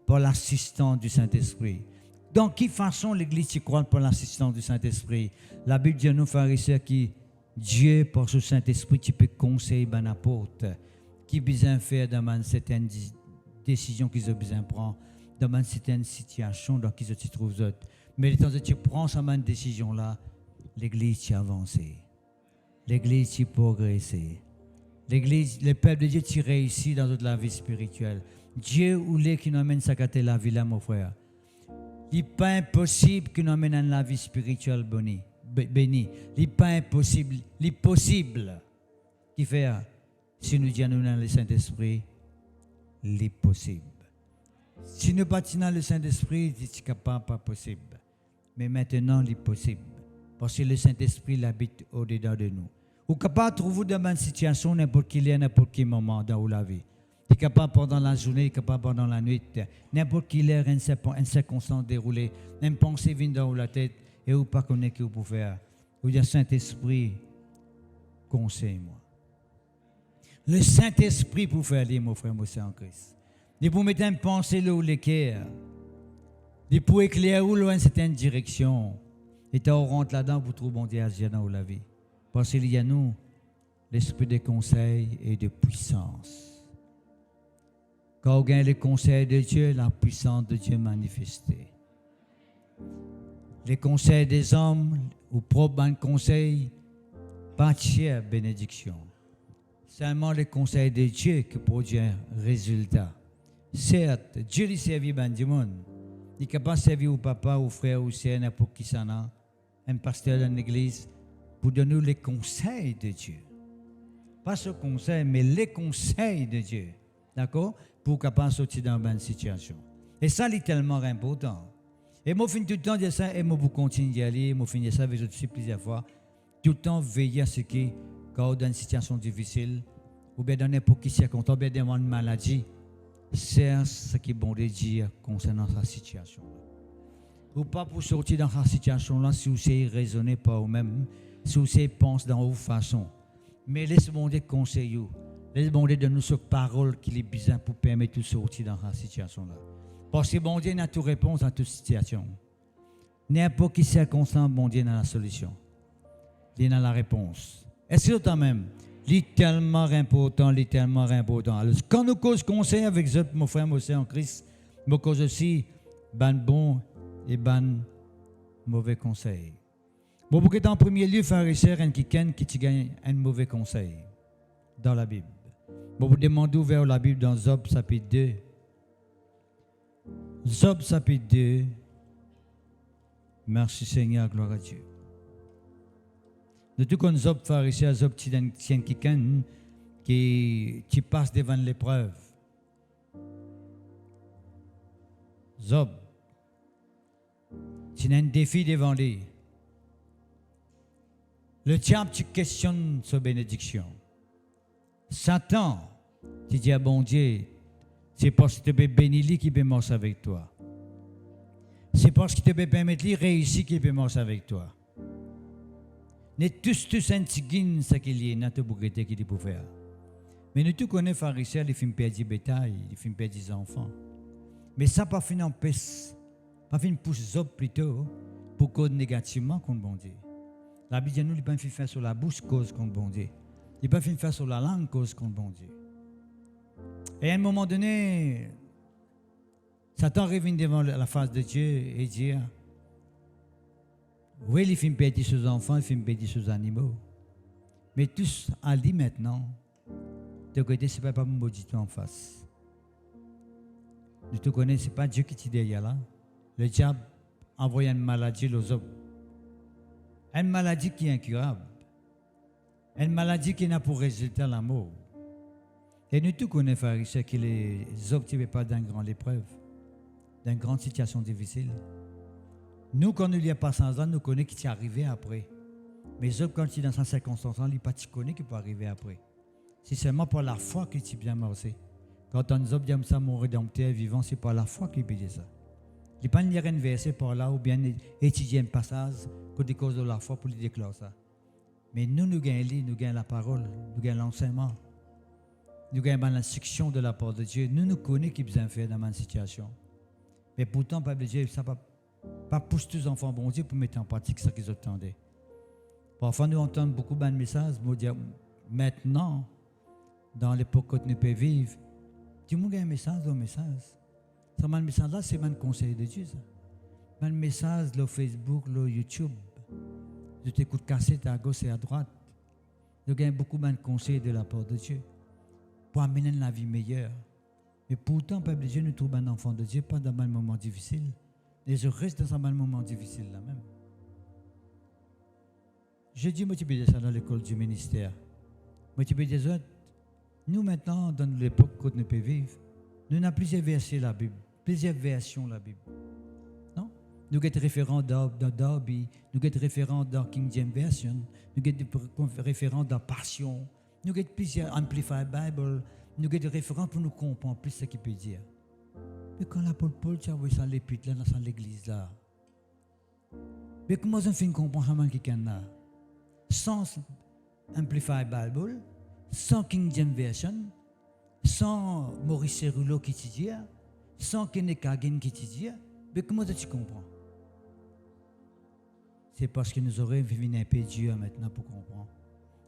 par l'assistance du Saint-Esprit. Dans quelle façon l'Église qui croît par l'assistance du Saint-Esprit? La Bible dit nous, frères et sœurs, qui Dieu, par ce Saint-Esprit, qui peut conseiller n'importe qui besoin faire dans certaines décisions qu'ils ont besoin de prendre, dans certaines situations dans lesquelles ils se trouvent. Mais le temps que tu prends cette décision-là, l'Église qui avance. L'Église qui progresse. L'Église, le peuple de Dieu qui réussit dans toute la vie spirituelle. Dieu ou les qui nous amène à gâter la vie là, mon frère. Il n'est pas impossible qu'il nous amène à la vie spirituelle bénie. Il n'est pas impossible. Il est possible. Qui fait, si nous disons dans le Saint-Esprit, il est possible. Si nous bâtissons dans le Saint-Esprit, c'est capable, pas possible. Mais maintenant, il est possible. Parce que le Saint-Esprit habite au-dedans de nous. Vous êtes capable de trouver dans une situation, n'importe quel moment dans la vie. Il est capable pendant la journée, il est capable pendant la nuit. N'importe quelle heure, une circonstance déroulée, une pensée vient dans la tête et vous ne pas connaître ce que vous pouvez faire. Vous dites, Saint-Esprit, conseille-moi. Le Saint-Esprit pour faire lire, mon frère, mon Seigneur en Christ. Il pour mettre une pensée là où les cœurs. Il pour éclairer où loin certaine direction. Et tu rentres là-dedans pour trouver bon Dieu agir dans la vie. Parce qu'il y a nous l'esprit de conseil et de puissance. Quand on gagne les conseils de Dieu, la puissance de Dieu manifestée. Les conseils des hommes, ou propres conseils, pas de chère bénédiction. Seulement les conseils de Dieu qui produisent un résultat. Certes, Dieu lui servit ben du monde. Il est capable de servir au papa, au frère, au sœur, n'importe qui ça n'a. Un pasteur dans l'église pour donner les conseils de Dieu. Pas ce conseil, mais les conseils de Dieu. D'accord? Pour capable de sortir dans une situation. Et ça, c'est tellement important. Et moi, je finis tout le temps de ça, et moi, vous continuez d'y aller, moi, je finis ça avec aussi plusieurs fois. Tout le temps, veiller à ce que, quand on est dans une situation difficile, ou bien dans n'importe quelle circonstance, ou bien dans une maladie, c'est ce qui est bon de dire concernant sa situation. Ou pas pour sortir dans sa situation-là si vous essayez de raisonner par vous-même, si vous essayez de penser dans vos façons. Mais laissez-moi Dieu conseiller vous. Laissez-moi Dieu donner cette parole qui est besoin pour permettre de sortir dans sa situation-là. Parce que bon Dieu n'a toute réponse à toute situation. N'importe quelle circonstance, bon Dieu a la solution. Il a la réponse. Est-ce que même, c'est tellement important, c'est tellement important. Alors, quand nous cause conseil avec mon frère, mon en Christ, nous cause aussi ban bon et ban mauvais conseil. Bon, pour que en premier lieu, pharisien qui gagne un mauvais conseil dans la Bible. Bon, vous demandez vers la Bible dans Job chapitre 2. Job chapitre 2. Merci Seigneur, gloire à Dieu. De tout comme Job pharisien, Job qui passe devant l'épreuve. Job, tu as un défi devant lui. Le diable, tu questionnes sa bénédiction. Satan, tu dis à bon Dieu, c'est parce que tu peux bénir lui qui peut marcher avec toi. C'est parce que tu peux permettre lui réussir qui peut marcher avec toi. Nous tous un tigine ce qu'il y a dans toute beauté qu'il peut faire. Mais nous tous connaissons les pharisiens, ils font perdre du bétail, ils font perdre des enfants. Mais ça pas fin empêche, pas fin pousse Job plutôt pour cause négativement contre bon Dieu. La Bible nous, il pas fait faire sur la bouche cause contre bon Dieu. Il pas fait faire sur la langue cause contre bon Dieu. Et à un moment donné, Satan revient devant la face de Dieu et dit, oui, il fait perdre ses enfants, il fait perdre ses animaux. Mais tous à dit maintenant, de côté, ce n'est pas mon maudit en face. Nous te connaissons, ce n'est pas Dieu qui t'est derrière là. Le diable envoie une maladie aux hommes. Une maladie qui est incurable. Une maladie qui n'a pour résultat la mort. Et nous tous connaissons, pharisiens, que les hommes ne sont pas dans une grande épreuve, dans une grande situation difficile. Nous, quand nous n'y a pas sans ans, nous connaissons qui est arrivé après. Mais Job, quand il est dans cette circonstance, il n'est pas connu qui peut arriver après. C'est seulement par la foi qu'il est bien marché. Quand on Job dit ça, mon rédempteur vivant, c'est par la foi qu'il peut dire ça. Il n'est pas lire un verset par là ou bien étudier un passage que des causes de la foi pour lui déclarer ça. Mais nous gagnons la parole, nous gagnons l'enseignement, nous gagnons l'instruction de la part de Dieu. Nous connaissons qui besoin faire dans ma situation. Mais pourtant, Père Dieu, ça ne pas pousser tous les enfants bon Dieu pour mettre en pratique ce qu'ils attendaient. Parfois, nous entendons beaucoup de messages, maintenant, dans l'époque que nous pouvons vivre, tout le monde a un message, un message. Ce message-là, c'est un conseil de Dieu. Un message, le Facebook, le YouTube. Je t'écoute cassette à gauche et à droite. Je gagne beaucoup de conseils de la part de Dieu pour amener la vie meilleure. Mais pourtant, Peuple de Dieu, nous trouve un enfant de Dieu pas dans un moment difficile. Et je reste dans un moment difficile là même. Je dis, moi, tu peux dire ça dans l'école du ministère. Moi, tu peux dire ça. Nous, maintenant, dans l'époque où nous pouvons vivre, nous avons plusieurs versets de la Bible, plusieurs versions de la Bible. Non? Nous avons des référents dans Darby, nous avons des référents dans King James Version, nous avons des référents dans Passion, nous avons plusieurs Amplified Bible, nous avons des référents pour nous comprendre plus ce qu'il peut dire. Mais quand l'apôtre Paul, tu as vu ça l'épître là, dans l'église là. Mais comment on fait comprendre ce qu'il y a là? Sans Amplified Bible, sans King James Version, sans Maurice Cerullo qui te dit, sans Kenneth Hagin qui te dit, mais comment tu comprends? C'est parce que nous aurions vécu un peu Dieu maintenant pour comprendre.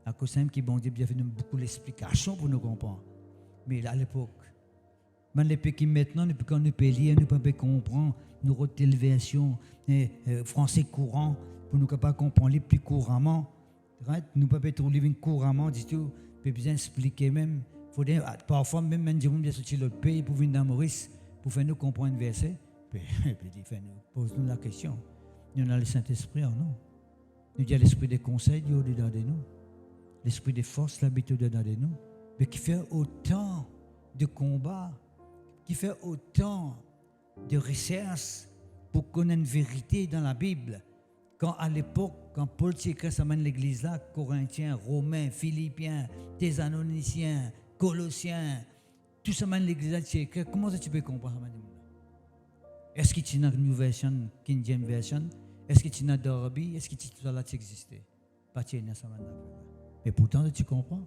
À cause de qui bon Dieu a fait beaucoup d'explications pour nous comprendre. Mais à l'époque, même les pays qui maintenant, quand nous pouvons lire, nous pouvons comprendre, nous retenons la version français courant pour nous capables de comprendre plus couramment. Right? Nous ne pouvons pas trouver couramment du tout. Nous pouvons bien expliquer même Parfois, même des gens qui sont sortis de l'autre pays pour venir dans Maurice, pour faire nous comprendre un verset, puis pose-nous la question. Nous avons le Saint-Esprit en nous. Nous avons l'esprit de conseil dedans de nous. L'esprit de force, l'habitude dedans de nous. Mais qui fait autant de combats, qui fait autant de recherches pour connaître une vérité dans la Bible. Quand à l'époque, quand Paul écrit ça mène l'église là, Corinthiens, Romains, Philippiens, Thessaloniciens, Colossiens, tout ça mène l'église là, écrit, comment tu peux comprendre ça? Est-ce que tu as une New Version, King James Version? Est-ce que tu as Darby? Est-ce que tu as là existé? Pas tu as ça maintenant. Mais pourtant, tu comprends.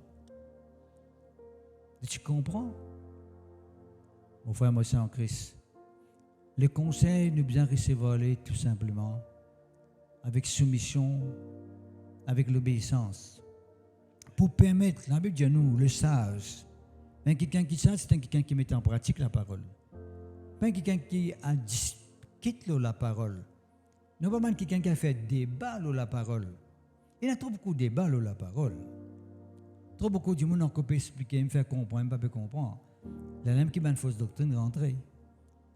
Tu comprends? Mon frère, moi, c'est en Christ. Le conseil, nous bien recevoir-les tout simplement, avec soumission, avec l'obéissance, pour permettre, la Bible dit à nous, le sage. Mais quelqu'un qui sage, c'est quelqu'un qui met en pratique la parole. Pas quelqu'un qui a quitte la parole. Non pas même quelqu'un qui a fait débat la parole. Il y a trop beaucoup de débats la parole. Trop beaucoup de monde qui peut expliquer, me faire comprendre, pas peut comprendre. La même qui a une fausse doctrine rentrée.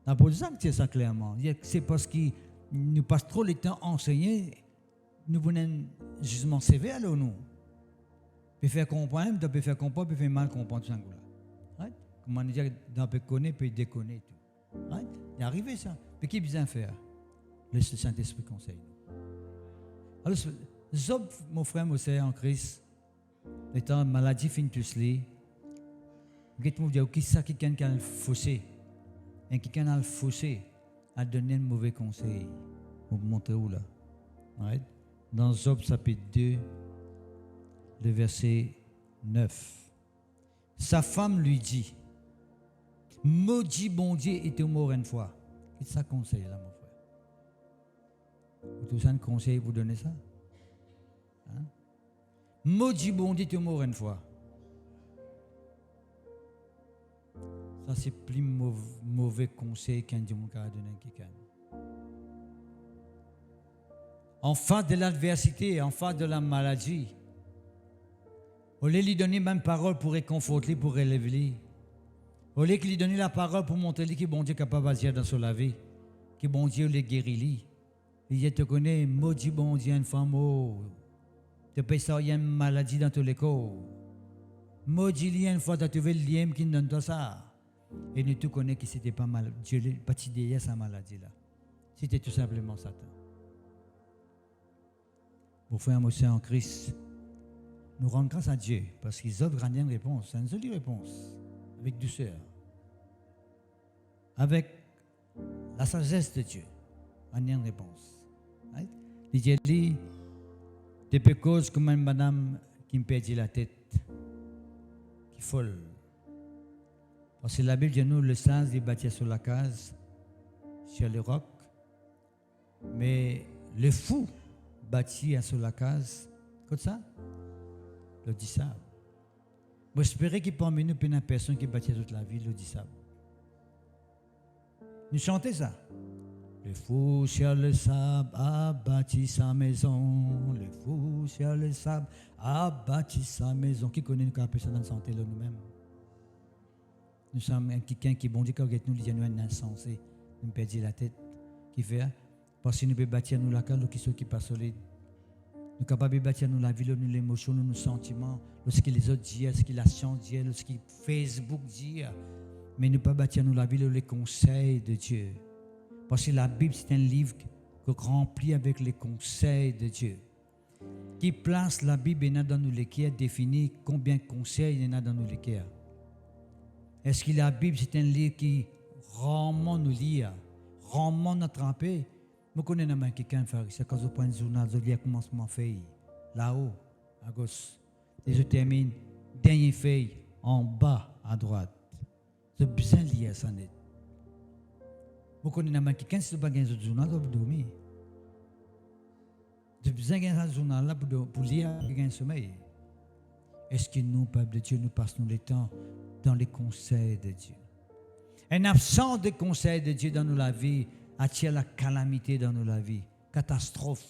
On peut dire ça clairement. C'est parce qu'il nous passe trop le temps à enseigner, nous venons un jugement sévère là, nous. Peut faire comprendre, peut faire comprendre, peut faire mal comprendre tout ça. Right? Comment dire, on peut connaître, peut déconner tout. Right? Il est arrivé ça. Mais qui besoin faire? Le Saint-Esprit conseille. Alors, Job, mon frère, mon sœur en Christ, étant maladie fin tous les, vous dire qui ça quelqu'un qui a le faussé, et quelqu'un a le faussé a donné un mauvais conseil. Vous montrer où là? Right? Dans Job chapitre 2, le verset 9. Sa femme lui dit, maudit bon Dieu et te mort une fois. Qu'est-ce que ça conseille là, mon frère? Vous tous un conseil pour donner ça? Hein? Maudit bon Dieu te mort une fois. Ça, c'est plus mauvais conseil qu'un dimanche à donner à quelqu'un. En face de l'adversité, en face de la maladie, au lieu de lui donner même parole pour réconforter, pour relever, au lieu de lui donner la parole pour montrer que bon Dieu est capable d'agir dans sa vie, que bon Dieu le guérit, il te connaît, maudit bon Dieu, une femme, tu peux ça, il y a une maladie dans tous les corps. Maudit lien, une fois tu as trouvé le lien qui donne toi ça. Et nous tout connaissons que c'était pas mal, Dieu n'est pas derrière sa maladie là. C'était tout simplement Satan. Pour faire un en Christ, nous rendons grâce à Dieu parce qu'ils offrent une réponse. C'est une jolie réponse, avec douceur, avec la sagesse de Dieu. Une réponse. Right? Il dit, depuis cause comme une madame qui me perdit la tête, qui est folle. Parce que la Bible dit nous, le sage est bâti sur la case, sur le roc, mais le fou bâti sur la case, comme ça, le dit ça. Moi, j'espérais qu'il parmi nous, une personne qui bâtit toute la ville, le dit ça. Nous chantons ça. Le fou sur le sable a bâti sa maison. Le fou sur le sable a bâti sa maison. Qui connaît nous appeler ça dans la santé là nous-mêmes? Nous sommes quelqu'un qui bon Dieu quand nous disons nous un insensé, nous perdons la tête. Qui fait? Parce que nous pouvons bâtir nous la case, qui sont qui pas solide. Nous sommes capables de bâtir nous la vie, nous l'émotion, nous nos sentiments, lorsque les autres disent, lorsque la science dit, lorsque Facebook dit. Mais nous pas bâtir nous la vie, les conseils de Dieu. Parce que la Bible, c'est un livre rempli avec les conseils de Dieu. Qui place la Bible dans nos lecteurs, définit combien de conseils il y en a dans nos lecteurs. Est-ce que la Bible, c'est un livre qui rarement nous lire, rarement nous attraper? Je connais quelqu'un qui fait ça quand je prends un journal, je lis à commencement feuille, là-haut, à gauche. Et je termine, dernière feuille, en bas, à droite. J'ai besoin de lire ça net. Je connais quelqu'un qui ne pas un journal, pour dormir. J'ai besoin d'un journal là pour lire un sommeil. Est-ce que nous, peuple de Dieu, nous passons le temps dans les conseils de Dieu? Un absence de conseils de Dieu dans nos vies attire la calamité dans nos vies, catastrophe.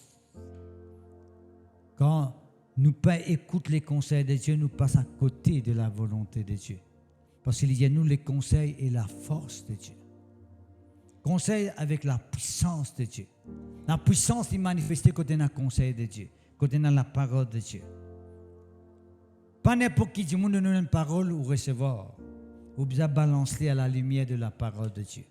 Quand nous pas écoutons les conseils de Dieu, nous passons à côté de la volonté de Dieu. Parce qu'il y a nous les conseils et la force de Dieu. Conseil avec la puissance de Dieu. La puissance est manifestée quand on a le conseil de Dieu, quand on a la parole de Dieu. Pas n'importe qui du monde nous donne une parole ou recevoir. Ou bien balancer à la lumière de la parole de Dieu.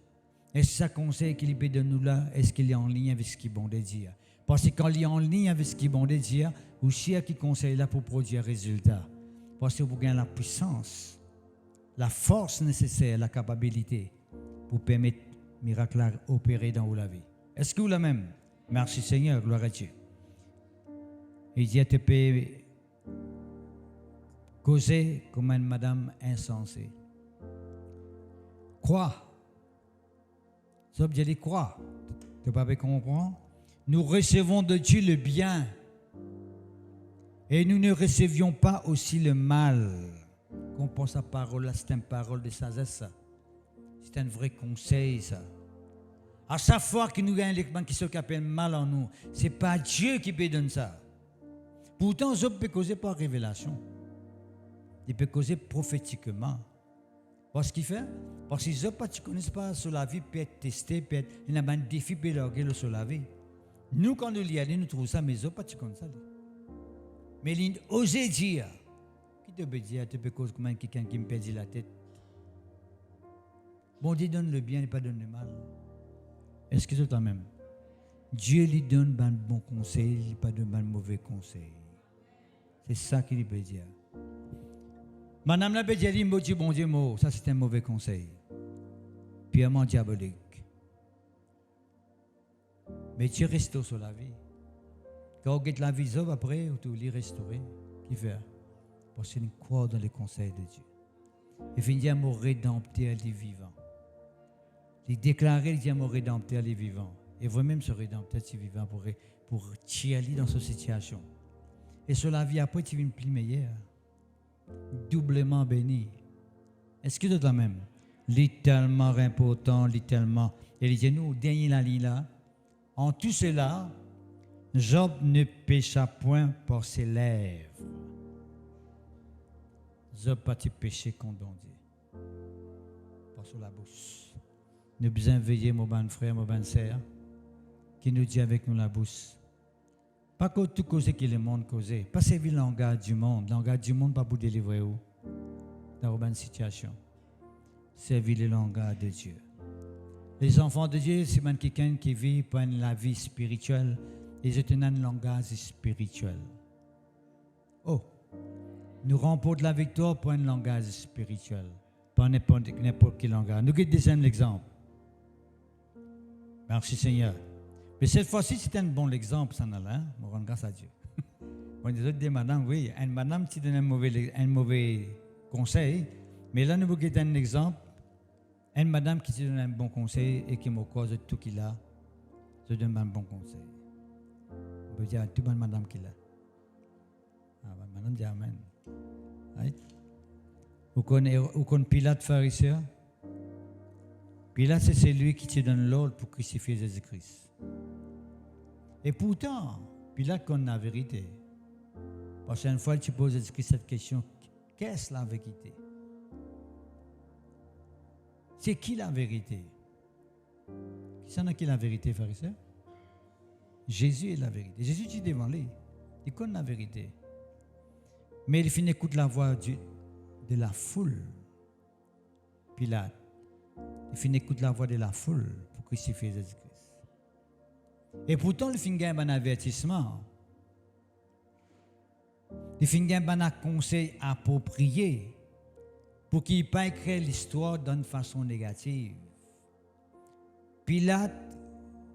Est-ce que ça conseil qu'il peut de nous là, est-ce qu'il est en ligne avec ce qu'il est bon de dire? Parce que quand il est en ligne avec ce qu'il est bon de dire, ou si qui conseille là pour produire un résultat. Parce que vous gagnez la puissance, la force nécessaire, la capacité pour permettre miracle à opérer dans la vie. Est-ce que vous la même? Merci Seigneur, gloire à Dieu. Et Dieu te peut causer comme une madame insensée. Crois. Ça veut dire crois. Tu ne peux pas comprendre? Nous recevons de Dieu le bien. Et nous ne recevions pas aussi le mal. Qu'on pense à parole là, c'est une parole de sagesse. C'est un vrai conseil, ça. À chaque fois que nous gagnons les gens qui se appellent mal en nous, ce n'est pas Dieu qui peut donner ça. Pourtant, Job peut causer par révélation. Il peut causer prophétiquement. Parce qu'il fait, parce que Job, tu ne connais pas sur la vie, peut être testé, peut être, il y a un défi, peut être sur la vie. Nous, quand nous lisons, nous trouvons ça, mais Job, tu connais ça. Mais il ose dire, qui te peut dire, tu peux causer comme quelqu'un qui me perdit la tête. Bon Dieu donne le bien et pas donne le mal. Est-ce que c'est toi même? Dieu lui donne un bon conseil, il pas donne un mauvais conseil. C'est ça qu'il peut dire. Madame la peut dire, bon Dieu, ça c'est un mauvais conseil. Purement diabolique. Mais tu restes sur la vie. Quand on get la vie, après, tu l'y restaurer. Qui fait? Parce qu'il croit dans les conseils de Dieu. Il finit à mourir rédempteur les vivants. Il déclarait le diamant rédempteur les vivants. Et vous-même ce rédempteur les vivants pour tirer dans cette situation. Et sur la vie après, tu viens plus meilleur. Doublement béni. Est-ce que c'est la même? Littéralement important, littéralement. Et il dit, nous, dernier la ligne là, en tout cela, Job ne pécha point par ses lèvres. Job pas péché contre Dieu. Pas sur la bouche. Nous besoin veiller, mon bon frère, mon bonne sœur, qui nous dit avec nous la bouche. Pas que tout cause que le monde cause. Pas servir le langage du monde. Le langage du monde, pas pour délivrer où. Dans une situation. Servir le langage de Dieu. Les enfants de Dieu, c'est même quelqu'un qui vit pour la vie spirituelle. Ils ont un langage spirituel. Oh, nous remportons la victoire pour un langage spirituel. Pas n'importe quel langage. Nous avons deuxième exemple. Merci Seigneur. Mais cette fois-ci, c'est un bon exemple, ça n'a là. Je rends grâce à Dieu. On dit madame, oui, une madame qui donne un mauvais conseil. Mais là, nous avons un exemple. Une madame qui te donne un bon conseil et qui me cause de tout qu'il a, je donne un bon conseil. On peut dire à tout le monde, madame qu'il a. Ah, madame dit Amen. Right? Vous connaissez Pilate, pharisien? Pilate, c'est celui qui te donne l'ordre pour crucifier Jésus-Christ. Et pourtant, Pilate connaît la vérité. Parce qu'une fois, tu poses Jésus-Christ cette question, qu'est-ce la vérité? C'est qui la vérité? Qui s'en a qui la vérité, pharisien? Jésus est la vérité. Jésus dit devant lui. Il connaît la vérité. Mais il finit écoute la voix de la foule. Pilate. Il finit écoute la voix de la foule pour crucifier Jésus-Christ. Et pourtant, il finit un avertissement. Il finit un conseil approprié pour qu'il ne pas écrire l'histoire d'une façon négative. Pilate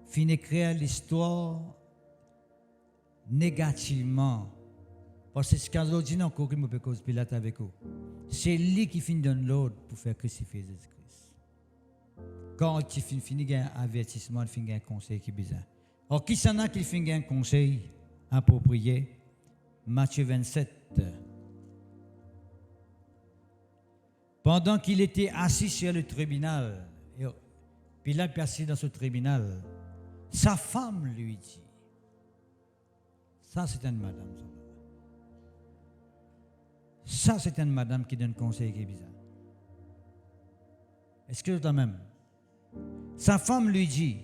finit écrire l'histoire négativement. Parce que ce qu'on dit encore qu'il me peut cause Pilate avec vous. C'est lui qui finit donner l'ordre pour faire crucifier Jésus-Christ. Quand il finit un avertissement, il finit un conseil qui est bizarre. Alors, qui s'en a qui finit un conseil approprié? Matthieu 27. Pendant qu'il était assis sur le tribunal, Pilate est assis dans ce tribunal, sa femme lui dit, ça c'est une madame, ça c'est une madame qui donne conseil qui est bizarre. Est-ce que c'est la même? Sa femme lui dit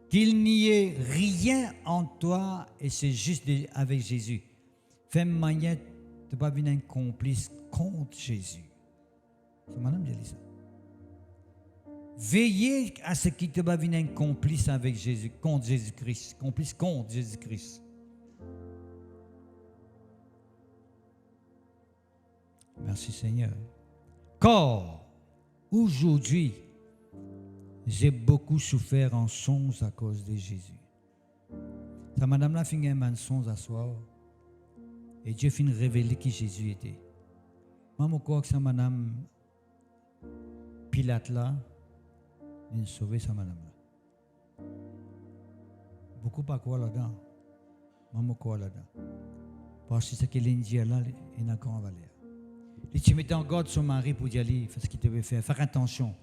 qu'il n'y ait rien en toi et c'est juste avec Jésus. Femme manière de ne pas venir un complice contre Jésus. C'est madame qui dit ça. Veillez à ce qu'il ne va venir un complice avec Jésus, contre Jésus-Christ. Complice contre Jésus-Christ. Merci Seigneur. Car aujourd'hui, j'ai beaucoup souffert en songe à cause de Jésus. Ça, madame là, finit un songe à soir. Et Dieu finit révéler qui Jésus était. Moi, je crois que ça, madame Pilate là, il a sauvé sa madame là. Beaucoup pas quoi là-dedans. Moi, je crois là-dedans. Parce que c'est que l'Indien là, il n'a qu'en valeur. Et tu mettais en garde son mari pour y aller, faire ce qu'il devait faire. Faire attention.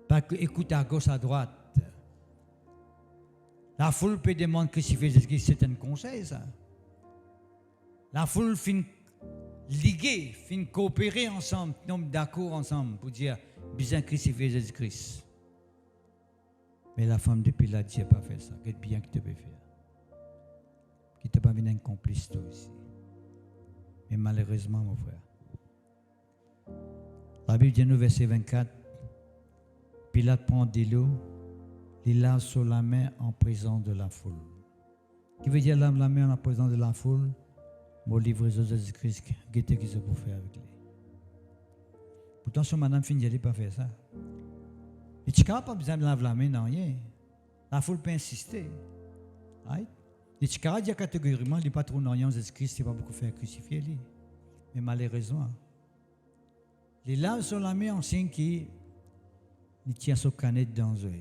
Pas écouter à gauche, à droite. La foule peut demander que si c'est un conseil, ça. La foule finit liguer, finit coopérer ensemble, tombe d'accord ensemble pour dire bien crucifié Jésus-Christ. Mais la femme de Pilate n'a pas fait ça. Qu'est-ce bien que tu peux faire? Qui t'a pas venu un complice toi aussi. Mais malheureusement, mon frère. La Bible dit nous, verset 24, Pilate prend de l'eau, il lave sur la main en présence de la foule. Qui veut dire lave la main en présence de la foule? Mon livre de Jésus-Christ, qu'est-ce qu'il se peut faire avec lui? Pourtant, son madame finit d'aller pas faire ça. Et tu n'as pas besoin de laver la main, non, rien. La foule peut insister. Right? Et tu n'as pas dit catégoriquement, il n'est pas trop non, Jésus-Christ, il ne va pas beaucoup faire crucifier lui. Mais malheureusement, il lave sur la main en signe qu'il tient son canette dans eux.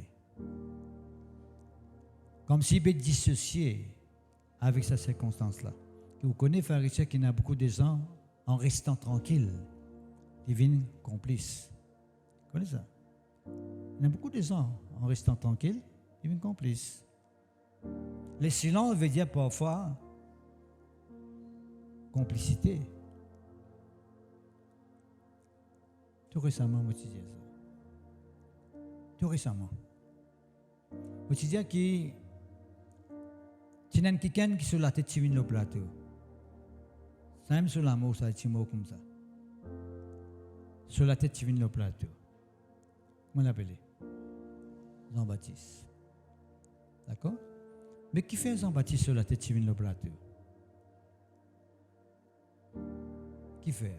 Comme s'il peut dissocier avec cette circonstance-là. Vous connaissez, pharisiens, qu'il y a beaucoup de gens, en restant tranquilles, deviennent complices. Vous connaissez ça? Il y a beaucoup de gens, en restant tranquilles, deviennent complices. Le silence veut dire parfois complicité. Tout récemment, moi, je disais ça. Tout récemment. Moi, je disais que tu as quelqu'un qui sur la tête de le plateau. Ça même sur la mot, ça dit mot comme ça. Sur la tête de le plateau. Comment l'appelez? Jean-Baptiste. D'accord? Mais qui fait Jean-Baptiste sur la tête de le plateau? Qui fait?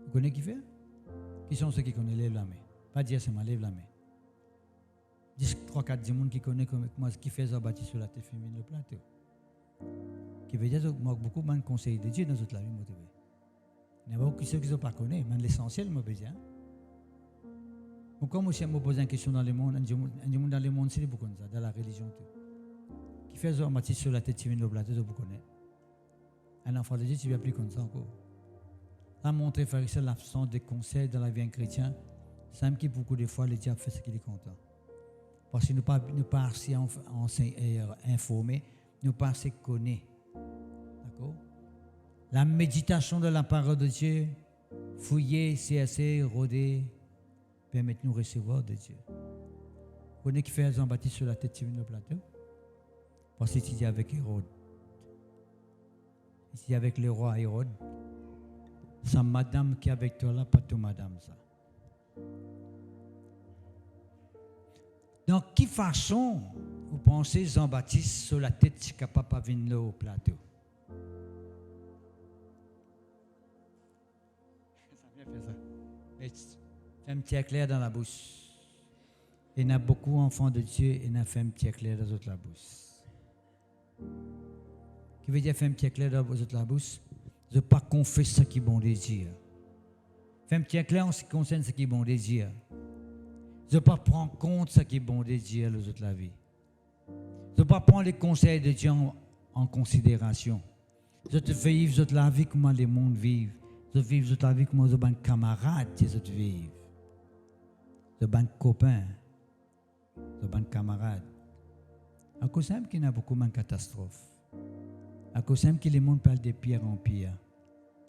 Vous connaissez qui fait? Qui sont ceux qui connaissent lève la main? Pas dire seulement lève la main. 10, 3, 4 personnes qui connaissent comment qui fait Jean-Baptiste sur la tête féminine le plateau. Qui veut dire que beaucoup de conseils de Dieu dans toute la vie. Il y a beaucoup de ceux qui ne pas connaissent, mais l'essentiel, moi, besoin. Comme aussi, je me pose une question dans le monde, dans le monde, c'est beaucoup ça, dans la religion. Tout. Qui fait Jean-Baptiste sur la tête féminine le plateau, vous connaissez. Un enfant de Dieu, tu ne vas plus comme ça encore. Ça montre, frère, l'absence de conseils dans la vie chrétienne. C'est même que beaucoup de fois, le diable fait ce qu'il est content. Parce que nous ne pas assez informés, nous pas assez connus. D'accord? La méditation de la parole de Dieu, fouiller, CSC, rôder, permet de nous recevoir de Dieu. Vous connaissez qui fait Jean-Baptiste sur la tête de le plateau? Parce qu'il dit avec Hérode. Ici avec le roi Hérode. Sa madame qui est avec toi là, pas ton madame ça. Dans quelle façon vous pensez Jean-Baptiste sur la tête si capable de venir au plateau? Ça vient faire ça. Fais un petit éclair dans la bouche. Il y a beaucoup d'enfants de Dieu et il a fait un petit éclair dans la bouche. Qui veut dire faire un petit éclair dans la bouche? Je ne pas confesser ce qui est bon désir. Fais un petit éclair en ce qui concerne ce qui est bon désir. Je ne pas prendre compte de ce qui est bon de Dieu les autres la vie. Je ne pas prendre les conseils de Dieu en considération. Je te fais vivre la vie comment les mondes vivent. Je vis la vie comment les camarades je vivent. Les copains. Les camarades. À cause de qu'il y a beaucoup de catastrophes. À cause de que le monde parle de pire en pire.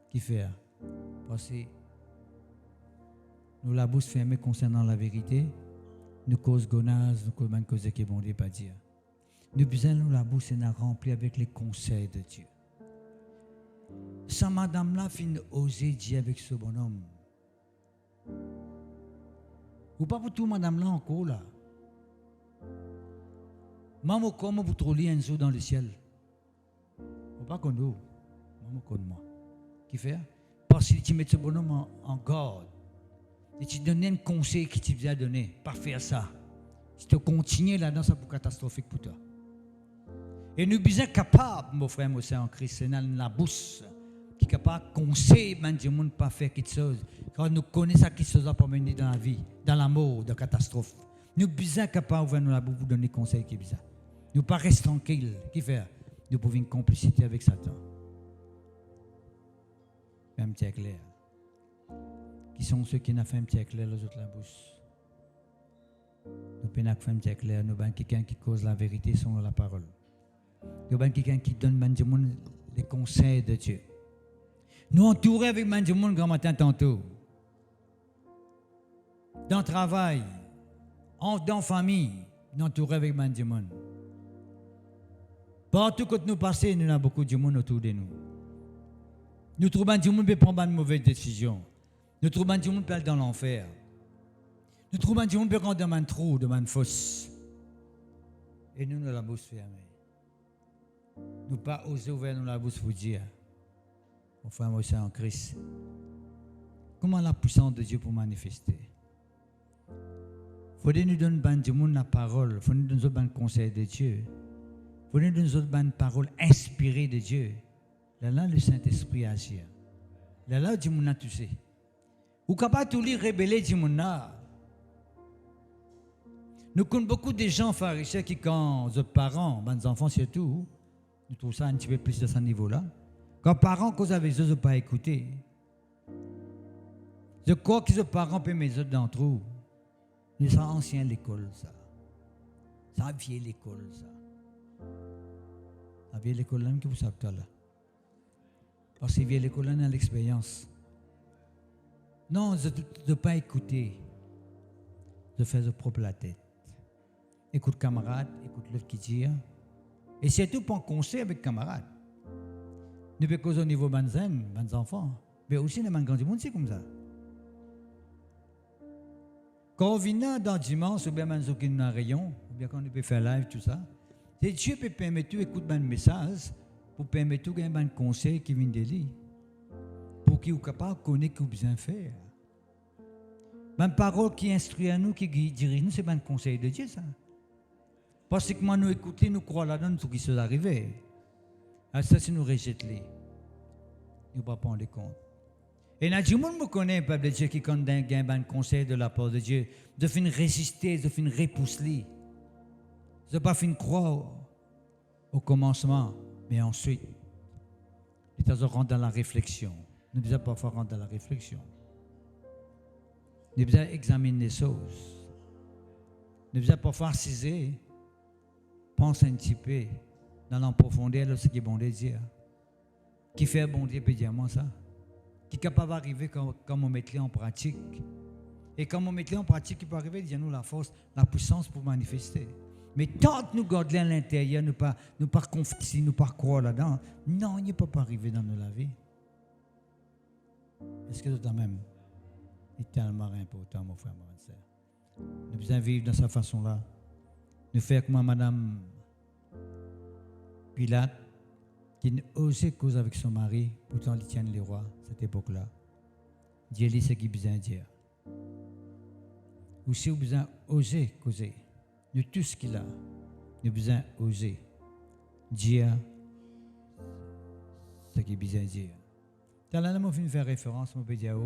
Qui fait? Parce que nous la bouche fermée concernant la vérité, nous cause gonaz, nous cause cause qui bon Dieu pas dire. Nous besoin nous la bouche est remplie avec les conseils de Dieu. Sa madame là fin oser dire avec ce bonhomme. Ou pas pour tout madame là encore là. Maman comment vous trouvez un jour dans le ciel. Ou pas qu'on nous. Maman comme moi. Qui fait? Parce que tu mets ce bonhomme en garde. Et tu donnes un conseil qui tu as donné. Pas faire ça. Si tu continues là-dedans, ça peut être catastrophique pour toi. Et nous sommes capables, mon frère, mon en Christ, c'est dans la bouche, qui est capable de conseiller les gens de ne pas faire quelque chose. Quand nous connaissons quelque chose pour mener dans la vie, dans la mort, dans la catastrophe. Nous sommes capables d'ouvrir la bouche pour donner des conseils qui sont bizarres. Nous ne pas rester tranquilles. Qui fait? Nous pouvons une complicité avec Satan. Un petit éclair. Qui sont ceux qui n'ont fait un petit éclair, les autres la bouche. Nous pouvons faire un petit éclair. Nous avons quelqu'un qui cause la vérité selon la parole. Nous avons quelqu'un qui donne les conseils de Dieu. Nous entourons avec le grand matin tantôt. Dans le travail, dans la famille, nous entourons avec le monde. Partout que nous passons, nous avons beaucoup de monde autour de nous. Nous trouvons du monde qui prend une mauvaise décision. Nous trouvons du monde qui aller dans l'enfer. Nous trouvons du monde qui prend dans un trou, dans une fosse. Et nous, nous la bouche fermée. Nous pas oser ouvrir la bouche pour dire, mon frère, moi, c'est en Christ. Comment la puissance de Dieu pour manifester? Il faut nous donner la parole, il faut nous donner le conseil de Dieu. Il faut nous donner une parole inspirée de Dieu. Là, le Saint-Esprit agit. Là, Dieu m'a touché. Ou capable de lire révéler Dieu m'a. Nous connaissons beaucoup de gens pharisiens qui, quand leurs parents, les enfants surtout, nous trouvons ça un petit peu plus de ce niveau-là. Quand les parents causent avec eux, ils ne pas écouter. Je crois que les parents peuvent mettre d'entre eux. Mais ça ancien l'école, ça. Ça vieille l'école, ça. La vieille l'école là, que vous savez là. Parce que vieille l'école là, on a l'expérience. Non, de ne pas écouter. De faire de propre la tête. Écoute camarade, écoute l'autre qui dit. Et surtout pour un conseil avec camarades. Nous pouvons causer au niveau banzen, des enfants. Mais aussi dans le grand monde, c'est comme ça. Quand on vient dans le dimanche, ou bien dans un rayon, ou bien quand on peut faire live, tout ça, c'est Dieu peut permettre d'écouter un message pour permettre de gagner un conseil qui vient de lui. Pour qu'il soit capable de connaître ce qu'il a besoin de faire. Une parole qui instruit à nous, qui dirige nous, c'est un conseil de Dieu, ça. Parce que moi, nous écoutons, nous croyons là-dedans, tout ce qui s'est arrivé. Alors ça, c'est nous rejeter. Nous ne pas prendre compte. Et là, tout le monde me connaît, peuple de Dieu, qui condamne un conseil de la part de Dieu, de finir résister, de finir repousser. De ne pas finir croire au commencement, mais ensuite, il faut rentrer dans la réflexion. Nous devons parfois rentrer dans la réflexion. Nous devons examiner les choses. Nous devons parfois saisir, penser un petit peu dans la profondeur de ce qui est bon de dire. Qui fait bon Dieu peut dire moi ça? Qui est capable d'arriver quand on met les en pratique. Et quand on met les en pratique, il peut arriver, il y a nous la force, la puissance pour manifester. Mais tant que nous gardons à l'intérieur, nous ne pas confesser, nous ne pas croire là-dedans, non, il ne peut pas arriver dans la vie. Est-ce que c'est même? C'est tellement important, mon frère, ma soeur. Nous devons vivre de cette façon-là. Nous faisons comme Madame Pilate, qui osait causer avec son mari, pourtant il tient les rois, cette époque-là. Dieu dit ce qu'il a besoin de dire. Aussi, nous avons besoin d'oser causer. Nous, tout ce qu'il a, nous avons besoin d'oser dire ce qu'il a besoin de dire. Dans la je vais faire référence, je peux dire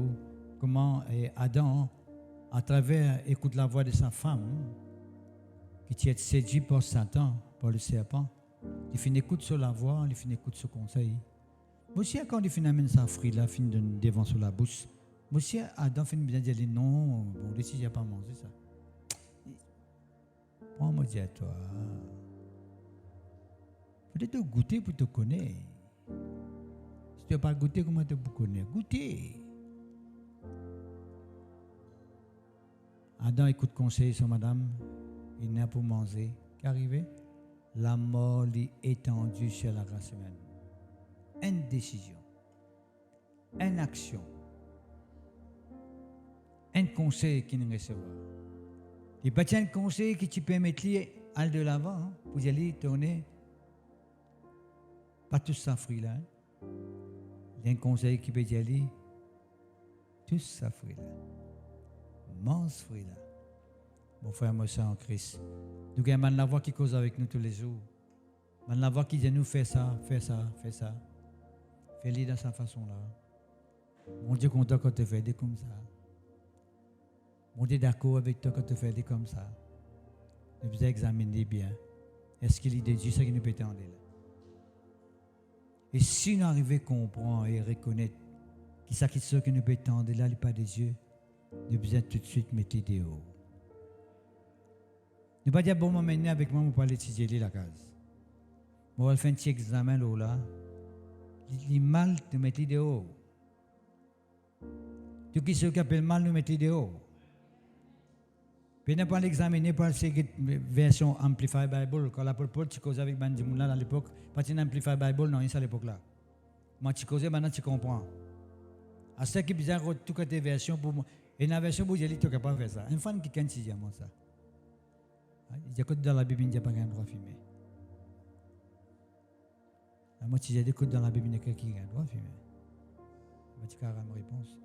comment Adam, à travers, écoute la voix de sa femme, qui est séduit par Satan, par le serpent, il finit écoute sur la voix, il finit écoute sur le conseil. Aussi, quand il finit amener sa fruit là, finit devant sur la bouche. Aussi, Adam finit bien dire non, bon, décide, il n'a pas mangé ça. Prends-moi dire à toi. Peut-être goûter pour te connaître. Si tu n'as pas goûté, comment tu peux connaître? Goûter. Adam écoute conseil sur madame, il n'a pour manger. Qu'arrivé? La mort est étendue sur la race humaine. Une décision, une action, un conseil qu'il nous recevra. Il n'y a pas un conseil qui tu peux mettre aller de l'avant hein, pour y aller tourner. Pas tout ça fruit là. Il y a un conseil qui peut y aller. Tout ça fruit là. Mange fruit là. Mon frère, moi, ça en Christ. Nous avons la voix qui cause avec nous tous les jours. La voix qui dit nous fais ça, fais ça, fais ça. Fais-le dans sa façon là. Mon Dieu content quand tu fais des comme ça. Mon Dieu d'accord avec toi quand tu fais des comme ça. Nous devons examiner bien. Est-ce qu'il est de Dieu, ça qui nous peut attendre là? Et si nous arrivons à comprendre et reconnaître qui ça qui nous peut attendre là, il n'est pas de Dieu, nous devons tout de suite mettre dehors. Ne pas dire bon maintenant avec moi, on peut aller étudier la case. On va faire un petit examen là. Il est mal de mettre dehors. Tout qui se appelle mal, nous mettons dehors. Puis ne pas l'examiner par cette version Amplified Bible. Quand l'apôtre Paul, tu causes avec Bandi Moula à l'époque, pas une Amplified Bible, non, c'est à l'époque là. Moi, tu causes, maintenant tu comprends. À ce qui est bizarre, tout côté version pour moi. Et dans la version pour Jéli, tu es capable de faire ça. Un fan qui can't si jamais ça. Il y a que dans la Bible, il n'y a pas un droit de filmer. Moi, si j'ai des codes dans la Bible, il y a quelqu'un qui a un droit de filmer. Tu as ma réponse.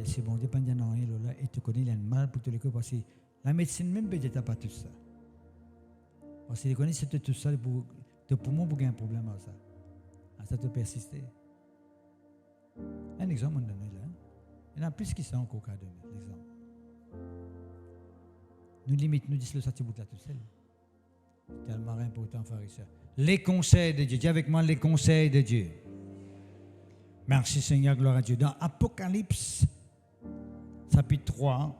C'est bon, dépendant de rien, et tu connais, il y a un mal pour tous les cas, parce que la médecine même peut-être pas tout ça. Parce que tu connais, c'est tout ça, pour poumon pour gagner un problème à ça. À ça, tu persister. Un exemple, on donne là. Il y en a plus qui sont encore qu'à donner, l'exemple. Nous limitons, nous disons le satibout là tout seul. C'est tellement important, frère et soeur. Les conseils de Dieu. Dis avec moi les conseils de Dieu. Merci Seigneur, gloire à Dieu. Dans Apocalypse, chapitre 3,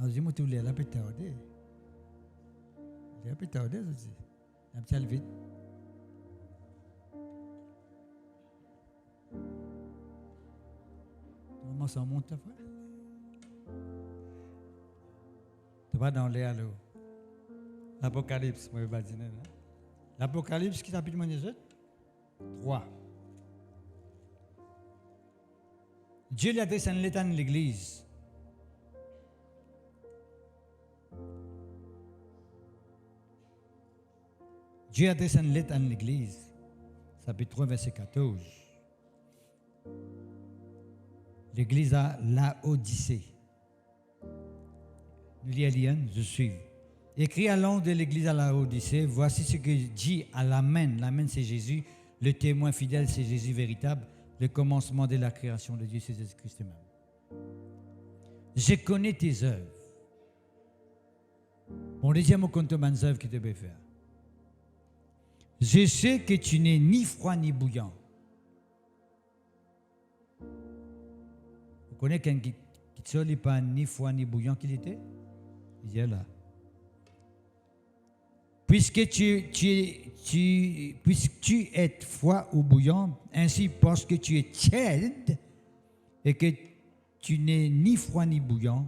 dis-moi tout le monde, peut tarder. Il peut tarder aussi. Un petit vite. Comment ça monte, frère? Tu vas dans l'air, là. L'Apocalypse, moi, je vais dire. L'Apocalypse, qui s'appelle mon 3. Dieu l'a dit, c'est un l'état de l'Église. Dieu a dit, c'est un l'état de l'Église. Chapitre 3, verset 14. L'Église a Laodicée. Nous lisons, je suis. Écrit à l'ange de l'Église à Laodicée, voici ce que dit à l'Amen. L'Amen, c'est Jésus. Le témoin fidèle, c'est Jésus véritable. Le commencement de la création de Dieu, c'est Jésus-Christ même. Je connais tes œuvres. Bon, deuxième mot, compte mes œuvres que tu peux faire. Je sais que tu n'es ni froid ni bouillant. Vous connaissez quelqu'un qui n'est pas ni froid ni bouillant qu'il était? Il est là. Puisque tu es froid ou bouillant, ainsi parce que tu es tiède et que tu n'es ni froid ni bouillant,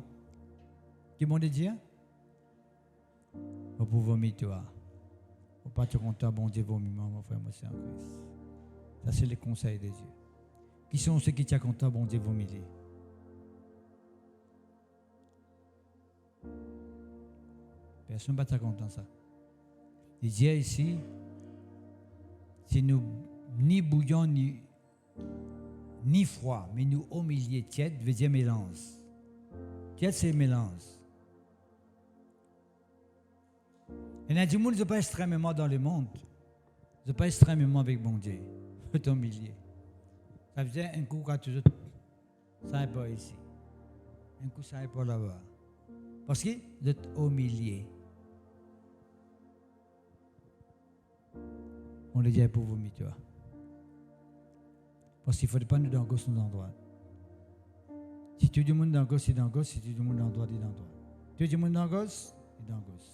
tu m'as dit dire? Vous pouvez vomir toi. Vous pas te content, bon Dieu, vomir, mon frère, moi c'est en Christ. Ça, c'est le conseil de Dieu. Qui sont ceux qui t'ont content, bon Dieu, vomir? Personne ne va être content de ça. Il dit ici, si nous ni bouillons ni froid, mais nous au milieu tiède, veut dire mélange. Tiède, c'est mélange. Il y a du monde qui n'est pas extrêmement dans le monde. Ils ne sont pas extrêmement avec bon Dieu. Au milieu. Ça veut dire un coup quand toujours, ça n'est pas ici. Un coup, ça n'est pas là-bas. Parce que vous êtes au milieu. On le dit pour vous, toi. Parce qu'il ne faut pas nous dans gauche, nous dans droite. Si tout le monde dans gauche, c'est dans gauche. Si tout le monde dans droite, c'est dans droite. Tout le monde dans gauche, c'est dans gauche.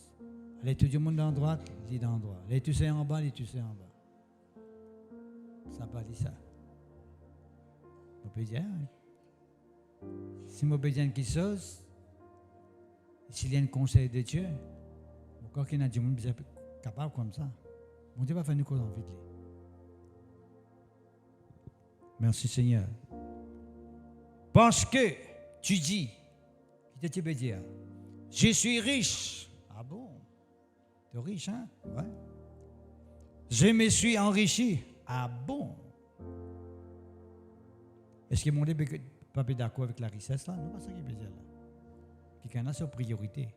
Allez, tout le monde dans droite, c'est dans droite. Allez, tous en bas, allez, tous en bas. Ça n'a pas dit ça. peut dire. Si je peux dire quelque chose, s'il y a un conseil de Dieu, encore qu'il y a des gens capables comme ça, mon Dieu va faire nous cause envie de lui. Merci Seigneur. Parce que tu dis, qu'est-ce que tu peux dire? Je suis riche. Ah bon? Tu es riche, hein? Ouais. Je me suis enrichi. Ah bon? Est-ce que mon Dieu n'est pas d'accord avec la richesse là? Non, pas ça qu'il veut dire là. Quelqu'un a sa priorité.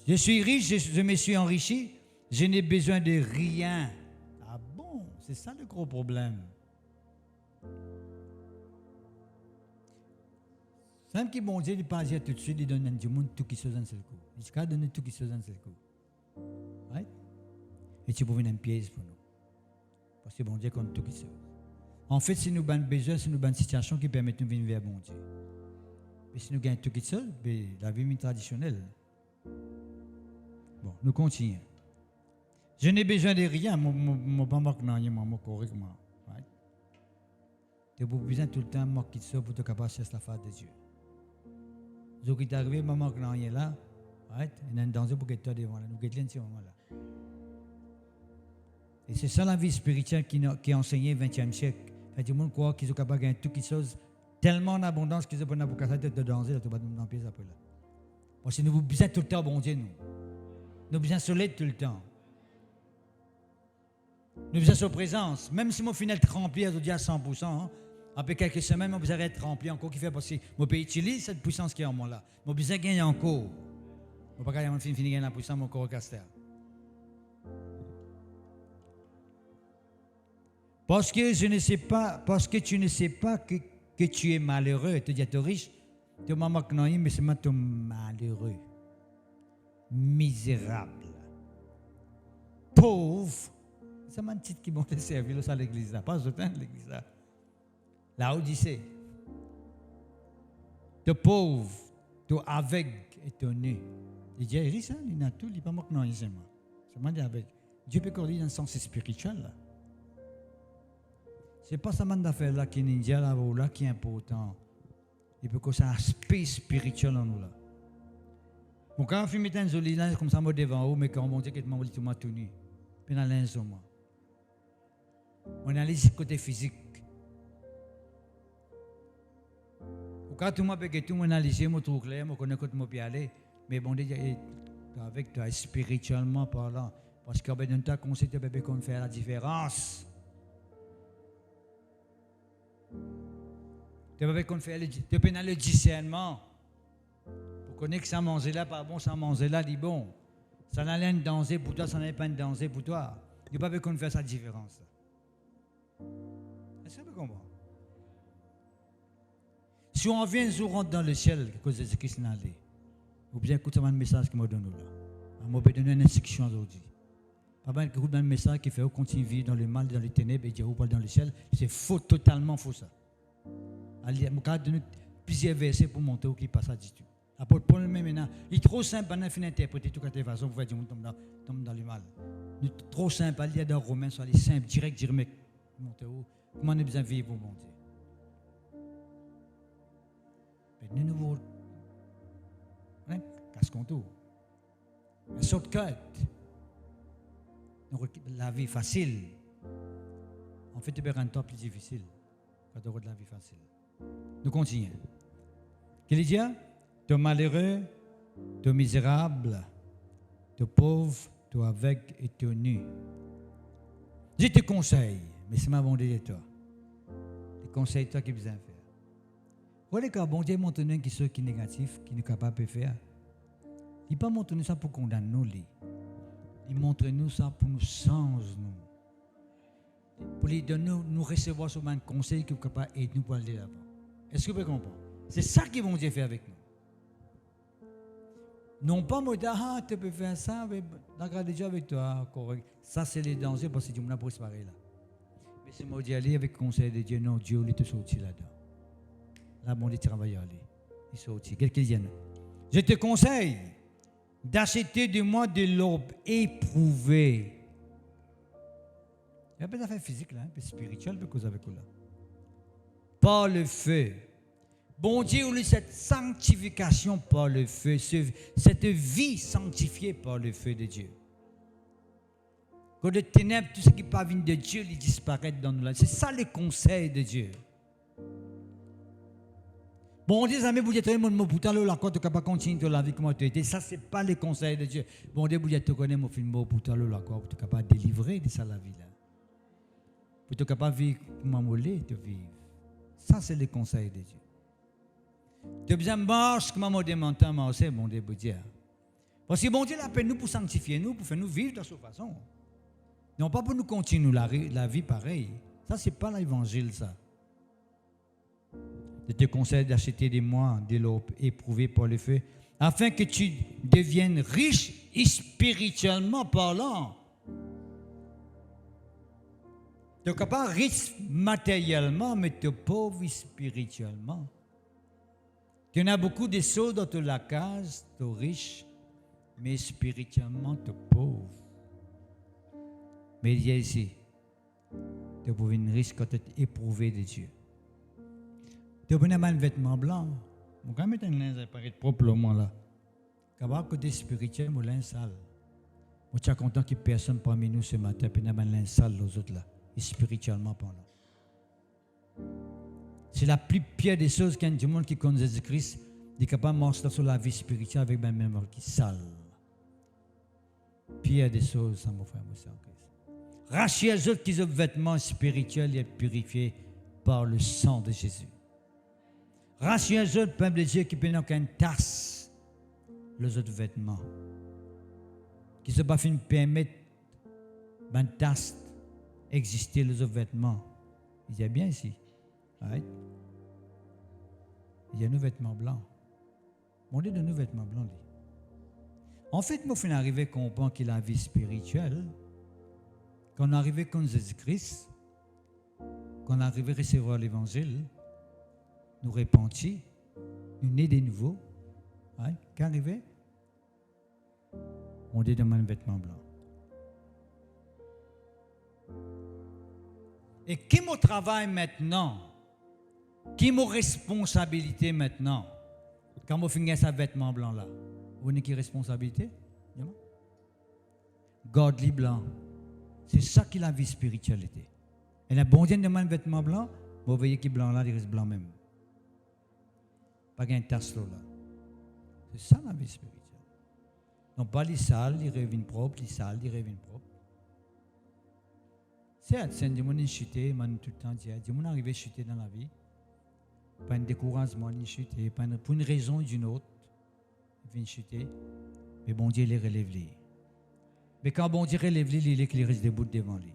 Je suis riche, je me suis enrichi, je n'ai besoin de rien. Ah bon? C'est ça le gros problème. C'est même que bon Dieu, il pense tout de suite, il donne du monde tout qui se donne seul coup. Il va donner tout qui se donne seul coup. Right? Et tu peux venir un piège pour nous. Parce que bon Dieu compte tout qui se donne. En fait, si nous avons besoin, si nous avons une situation qui permet de nous venir vers bon Dieu. Mais si nous gagnons tout qui se donne, la vie traditionnelle. Bon, nous continuons. Je n'ai besoin de rien, mon pas manque non, mon correctement. Right? Tu as besoin tout le temps de qui te pour être capable de chercher la face de Dieu. Ce qui est arrivé, maman qui n'a rien là, il y a un danger pour que tu devant là. Nous guettons ce moment-là. Et c'est ça la vie spirituelle qui est enseignée au XXe siècle. Fait du monde croit qu'ils sont capables de gagner toute chose tellement en abondance qu'ils sont pas pour casser de danger, là, tu vas nous dans pied après là. Parce que nous avons besoin tout le temps, bon Dieu, nous. Nous avons besoin de soleil tout le temps. Nous avons besoin de sa présence. Même si mon final rempli à 100%, hein, après quelques semaines, je besoin d'être rempli encore, qui fait parce que mon pays utilise cette puissance qui est en moi là. Je besoin de gagner encore. Je ne peux pas finir la puissance de mon corps caster. Parce que je ne sais pas, parce que tu ne sais pas que tu es malheureux. Tu dis, tu es riche, tu es maman mais c'est moi tu es malheureux, misérable, pauvre. C'est un titre qui m'a servi à l'église là, pas autant l'église là. La Odyssée. Tu es pauvre, tu es aveugle et tu es nu. Il dit, riche, il a tout, il n'est pas maintenant c'est moi. C'est moi avec. Dieu peut corriger dans le sens spirituel là. C'est pas ça d'affaires là qui est ninja là ou là qui est important. Il peut que ça un aspect spirituel en nous là. Bon quand on fait mettre un joli linge comme ça moi devant haut mais quand on dit que moi tout m'a tenu. Puis dans linge sur moi. On analyse le côté physique. Quand tout le monde peut tout analyser, moi tout clair, moi connais comment puis aller, mais bon déjà avec toi spirituellement parlant parce qu'en ben d'un temps qu'on sait bébé qu'on fait la différence. Tu peux faire le discernement pour connaître que ça manger là pas bon, ça manger là dit bon. Ça n'a rien de danger pour toi, ça n'a pas de danger pour toi. Tu peux pas faire sa différence. Est-ce que vous comprenez? Si on vient un jour rentrer dans le ciel, à cause de Jésus-Christ n'a allé, ou bien écoutez un message qui m'a donné là. Je vais donner une instruction aujourd'hui. Pas mal écoute un message qui fait continuer à vivre dans le mal, dans les ténèbres et dire ou pas dans le ciel, c'est faux, totalement faux ça. Je vais donner plusieurs versets pour montrer où qui passe à du tout. L'apôtre Paul maintenant, il est trop simple à finir interpréter toute cette façon pour faire du monde tombe dans le mal. Il est trop simple, il y a dans Romains, soit les simples, direct, dire mais montrer où, comment on a besoin de vivre pour mon Dieu. Mais de nouveau, casse-con tout. Un shortcut. La vie facile. En fait, tu peux rendre temps plus difficile quand tu auras de la vie facile. Nous continuons. Qu'il dit, tu es malheureux, tu es misérable, tu es pauvre, tu es aveugle et tu es nu. Je te conseille, mais c'est ma bonté de toi. Je te conseille toi qui besoin de faire. Voilà quand bon Dieu montre nous qui sont qui négatifs, qui n'est capable de faire. Il ne pas montre nous ça pour condamner nous. Il montre nous ça pour nous changer nous. Pour lui donner nous recevoir sur un conseil qui est capable d'aider nous pour aller là-bas. Est-ce que vous comprenez? C'est ça que bon Dieu fait avec nous. Non pas me dire, ah, tu peux faire ça, mais regarde déjà avec toi, correct. Ça, c'est les dangers parce que Dieu m'a préparé là. Mais c'est moi d'y aller avec le conseil de Dieu. Non, Dieu, il est sorti là-dedans. Là, bon Dieu travaille aller. Il est sorti. Quelqu'un dit, je te conseille d'acheter de moi de l'orbe éprouvé. Il y a pas d'affaires physiques là, un peu spirituel, parce que vous avez là. par le feu. Bon Dieu, ou cette sanctification par le feu, cette vie sanctifiée par le feu de Dieu. Quand les ténèbres, tout ce qui parvient de Dieu, ils disparaissent dans nous. C'est ça le conseil de Dieu. Bon Dieu, amis, vous êtes un monde pour t'aller là, quand tu peux continuer de la vie comme tu étais. Ça, c'est pas le conseil de Dieu. Bon Dieu, vous êtes connaître mon film pour t'aller là, quand tu peux délivrer de ça la vie là. Pour tu capable vivre comme un mollet, te vivre. Ça, c'est le conseil de Dieu. Tu as besoin de marcher comme un démentant, mais aussi, bon Dieu, vous dire. Parce que bon Dieu l'appelle nous pour sanctifier nous, pour faire nous vivre de cette façon. Non pas pour nous continuer la vie pareille. Ça, c'est pas l'évangile, ça. Je te conseille d'acheter des mois, de l'eau éprouvée par le feu, afin que tu deviennes riche et spirituellement parlant. Tu n'es pas riche matériellement, mais tu es pauvre spirituellement. Tu as beaucoup de choses dans la case, tu es riche, mais spirituellement tu es pauvre. Mais il y a ici, tu es devenir riche quand tu es éprouvé de Dieu. Tu as un vêtement blanc. Je vais mettre un linge propre au moment là. Quand côté spirituel, mon linge sale. Je suis content qu'il n'y ait personne parmi nous ce matin, puis un linge sale aux autres là, et spirituellement parlant. C'est la plus pire des choses qu'un du monde qui connaît Jésus-Christ, est capable de marcher sur la vie spirituelle avec ma mémoire qui est sale. Pire des choses, ça mon frère, mon soeur en Christ. Rachetez les autres qui ont vêtements spirituels et purifiés par le sang de Jésus. Rachetez les autres, peuple de Dieu, qui prennent qu'une tasse, les autres vêtements. Qui ne se pas fait permettre une tasse exister, les autres vêtements. Il y a bien ici. Right? Il y a nos vêtements blancs. On dit de nos vêtements blancs. En fait, nous finissons arriver à comprendre que la vie spirituelle, quand on est arrivé comme Jésus-Christ, quand on est arrivé à recevoir l'évangile, nous repentis, nous nés de nouveau, right? Qu'arrivé, on dit de un vêtement blanc. Et qui est mon travail maintenant? Qui est mon responsabilité maintenant? Quand on finit ce vêtement blanc là, vous avez qui responsabilité? Godly blanc. C'est ça qui est la vie spiritualité. Et la bon Dieu demande un vêtement blanc, vous voyez qu'il est blanc là, il reste blanc même. Pas qu'un tasse là. C'est ça la vie spirituelle. Non pas les sales, ils reviennent propres, les sales, ils reviennent propres. C'est du monde chuté, man tout le temps du monde arrivé chuté dans la vie. Pas un découragement, ni chuté, pour une raison ou d'une autre, il vient chuter. Mais bon Dieu les relève les. Mais quand bon Dieu relève les, il est qu'il reste debout devant lui.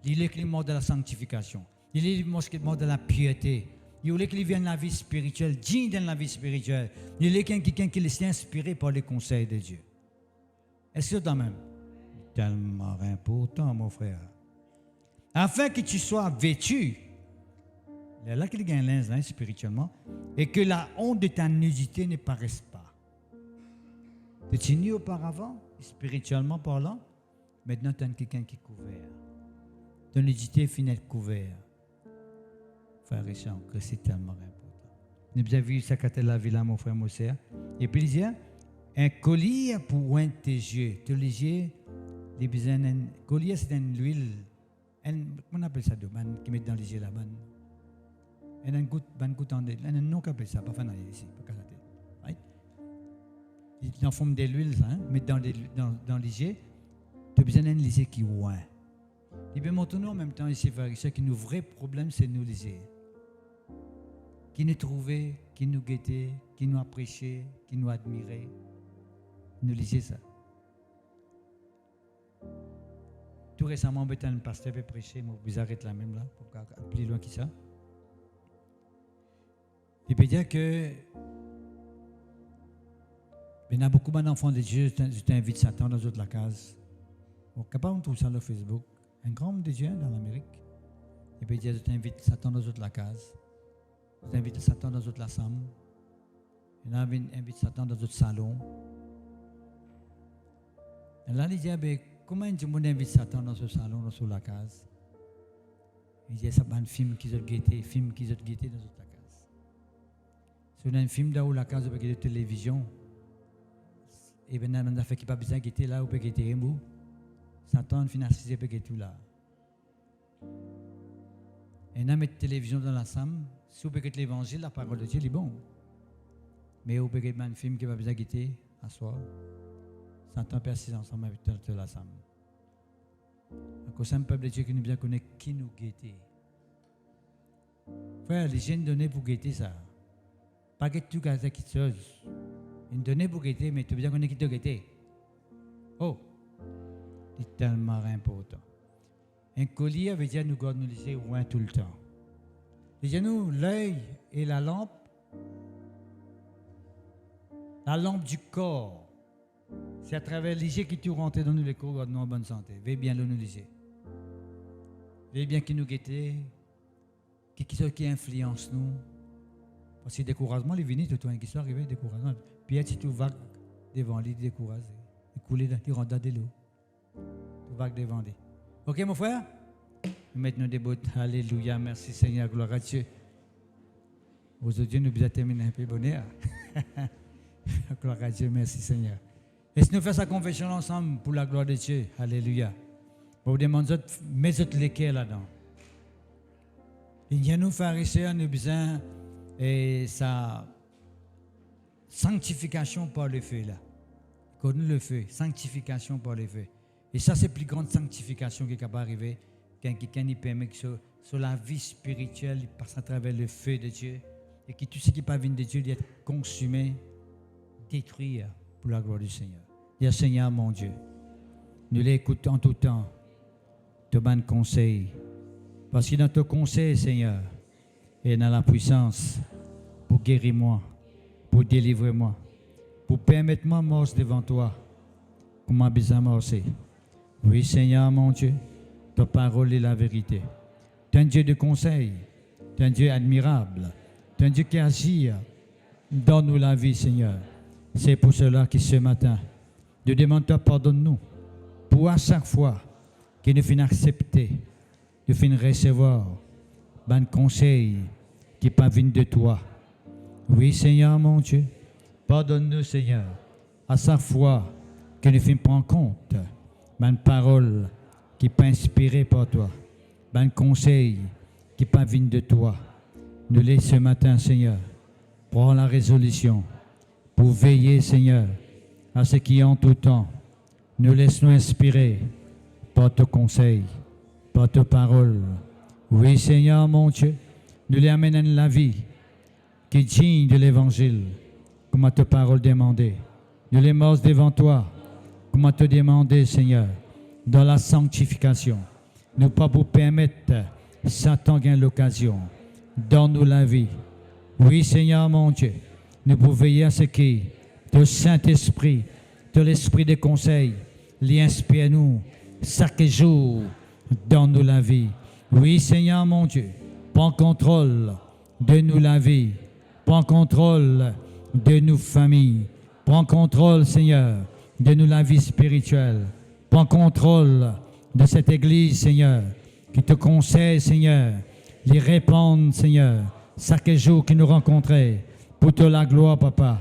Il est qu'il est mort de la sanctification. Il est mort de la piété. Il est qu'il vient de la vie spirituelle, digne de la vie spirituelle. Il est quelqu'un qui est inspiré par les conseils de Dieu. Est-ce que c'est même? Tellement important, mon frère. Afin que tu sois vêtu, là qu'il gagne l'un spirituellement, et que la honte de ta nudité ne paraisse pas. Tu étais nu auparavant, spirituellement parlant, maintenant tu as quelqu'un qui est couvert. Ton nudité finit d'être couvert. Frère et sœurs, c'est tellement important. Nous avons vu ça quand la vie là, mon frère, mon sœur. Et puis il dit, un collier pour oindre tes yeux. Tes yeux, un collier c'est une huile. On appelle ça de man qui met dans les yeux là, man. Et un goutte en un nom qu'on appelle ça, pas fan ici, pas qu'à la tête. Right? Il en forme de l'huile, hein, mettre dans les yeux. Tu as besoin d'un lycée qui oint. Il peut montrer en même temps ici, frère, que nos vrais problèmes, c'est nous les yeux. Qui nous trouvait, qui nous guettait, qui nous appréciait, qui nous admirait. Nous lisez ça. Tout récemment, un pasteur peut prêcher, mais vous arrêtez là même là, pour plus loin que ça. Il peut dire que il y a beaucoup d'enfants de Dieu, je t'invite Satan dans la case. Bon, capable de trouver ça sur Facebook. Un grand homme de Dieu dans l'Amérique. Il peut dire, je t'invite Satan dans la case. Je t'invite Satan dans la chambre. Il invite Satan dans le salon. Et là, il dit, comment tu invite Satan dans ce salon, dans la case? Il y a ça un film qui ont guetté, film qui ont guetté dans notre case. C'est un film dans la case de télévision. Et bien on a fait qui pas besoin guetter là ou peut guetter un bout. Satan financier peut guetter tout là. Et on a mis la télévision dans la salle. Si vous pouvez guetter l'évangile, la parole de Dieu est bon. Mais vous pouvez guetter un film qui pas besoin guetter à soi. Satan persiste ensemble avec toute la salle. Donc, c'est un peuple de Dieu qui nous bien connaît, qui nous guette. Frère, les jeunes donnent pour guetter ça. Pas que tout cas quelque chose. Ils donnent pour guetter, mais tu bien connais qui te guette. Oh, c'est tellement important. Un collier veut dire nous garde nous laisser loin tout le temps. Les nous l'œil et la lampe du corps. C'est à travers l'IG qui tu rentres dans nous les corps, nous en bonne santé. Veuillez bien le nous liser. Veuillez bien qui nous guette, qui influence nous. Parce que découragement, les vignes, tout le temps qui sont arrivés, découragement. Puis si tu vagues devant lui, découragé. Il coule, il rentre dans l'eau. Tu vagues devant lui. Ok, mon frère? Maintenant, des bottes. Alléluia. Merci Seigneur. Gloire à Dieu. Aujourd'hui, nous devons terminer un peu bonheur. Gloire à Dieu. Merci Seigneur. Et si nous faisons sa confession ensemble pour la gloire de Dieu. Alléluia. Je vous demande, mettez autres lesquels là-dedans. Il y a nous, pharisiens, nous besoin et sa sanctification par le feu là. Connaissez le feu, sanctification par le feu. Et ça, c'est la plus grande sanctification qui est capable d'arriver. Quelqu'un qui permet que sur la vie spirituelle, il passe à travers le feu de Dieu. Et que tout ce qui n'est pas venu de Dieu doit être consumé, détruit pour la gloire du Seigneur. Dis Seigneur mon Dieu, nous l'écoutons en tout temps, te bon conseil. Parce que dans ton conseil, Seigneur, et dans la puissance pour guérir moi, pour délivrer moi, pour permettre moi mort devant toi, comment besoin morcer. Oui, Seigneur mon Dieu, ta parole est la vérité. Tu es un Dieu de conseil, tu es un Dieu admirable, tu es un Dieu qui agit. Donne-nous la vie, Seigneur. C'est pour cela que ce matin, je demande toi, pardonne-nous pour à chaque fois que nous finissons accepter, nous finissons recevoir un conseil qui n'est pas venu de toi. Oui, Seigneur mon Dieu, pardonne-nous, Seigneur, à chaque fois que nous finissons prendre compte une parole qui n'est pas inspirée par toi, un conseil qui n'est pas venu de toi. Nous laissons ce matin, Seigneur, prendre la résolution pour veiller, Seigneur, à ce qui en tout temps nous laisse nous inspirer par ton conseil, par ta parole. Oui, Seigneur, mon Dieu, nous les amènons à la vie qui est digne de l'évangile, comme ta parole demandait. Nous les morts devant toi, comme te demander, Seigneur, dans la sanctification. Nous pas pour permettre Satan gagne l'occasion. Donne-nous la vie. Oui, Seigneur, mon Dieu, nous pouvons veiller à ce qui, le Saint-Esprit, de l'Esprit des conseils, l'inspire-nous chaque jour. Donne-nous la vie. Oui, Seigneur, mon Dieu, prends contrôle de nous la vie. Prends contrôle de nos familles. Prends contrôle, Seigneur, de nous la vie spirituelle. Prends contrôle de cette Église, Seigneur, qui te conseille, Seigneur, les répandre, Seigneur, chaque jour que nous rencontrons, pour te la gloire, Papa,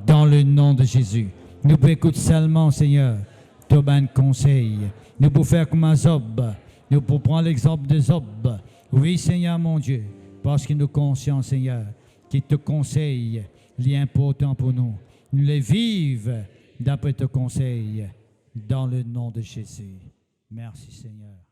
dans le nom de Jésus. Nous pouvons écouter seulement, Seigneur, ton bon conseil. Nous pouvons faire comme Job. Nous pouvons prendre l'exemple de Job. Oui, Seigneur, mon Dieu, parce que nous sommes conscients, Seigneur, qui te conseille, l'important pour nous. Nous les vivons d'après ton conseil, dans le nom de Jésus. Merci, Seigneur.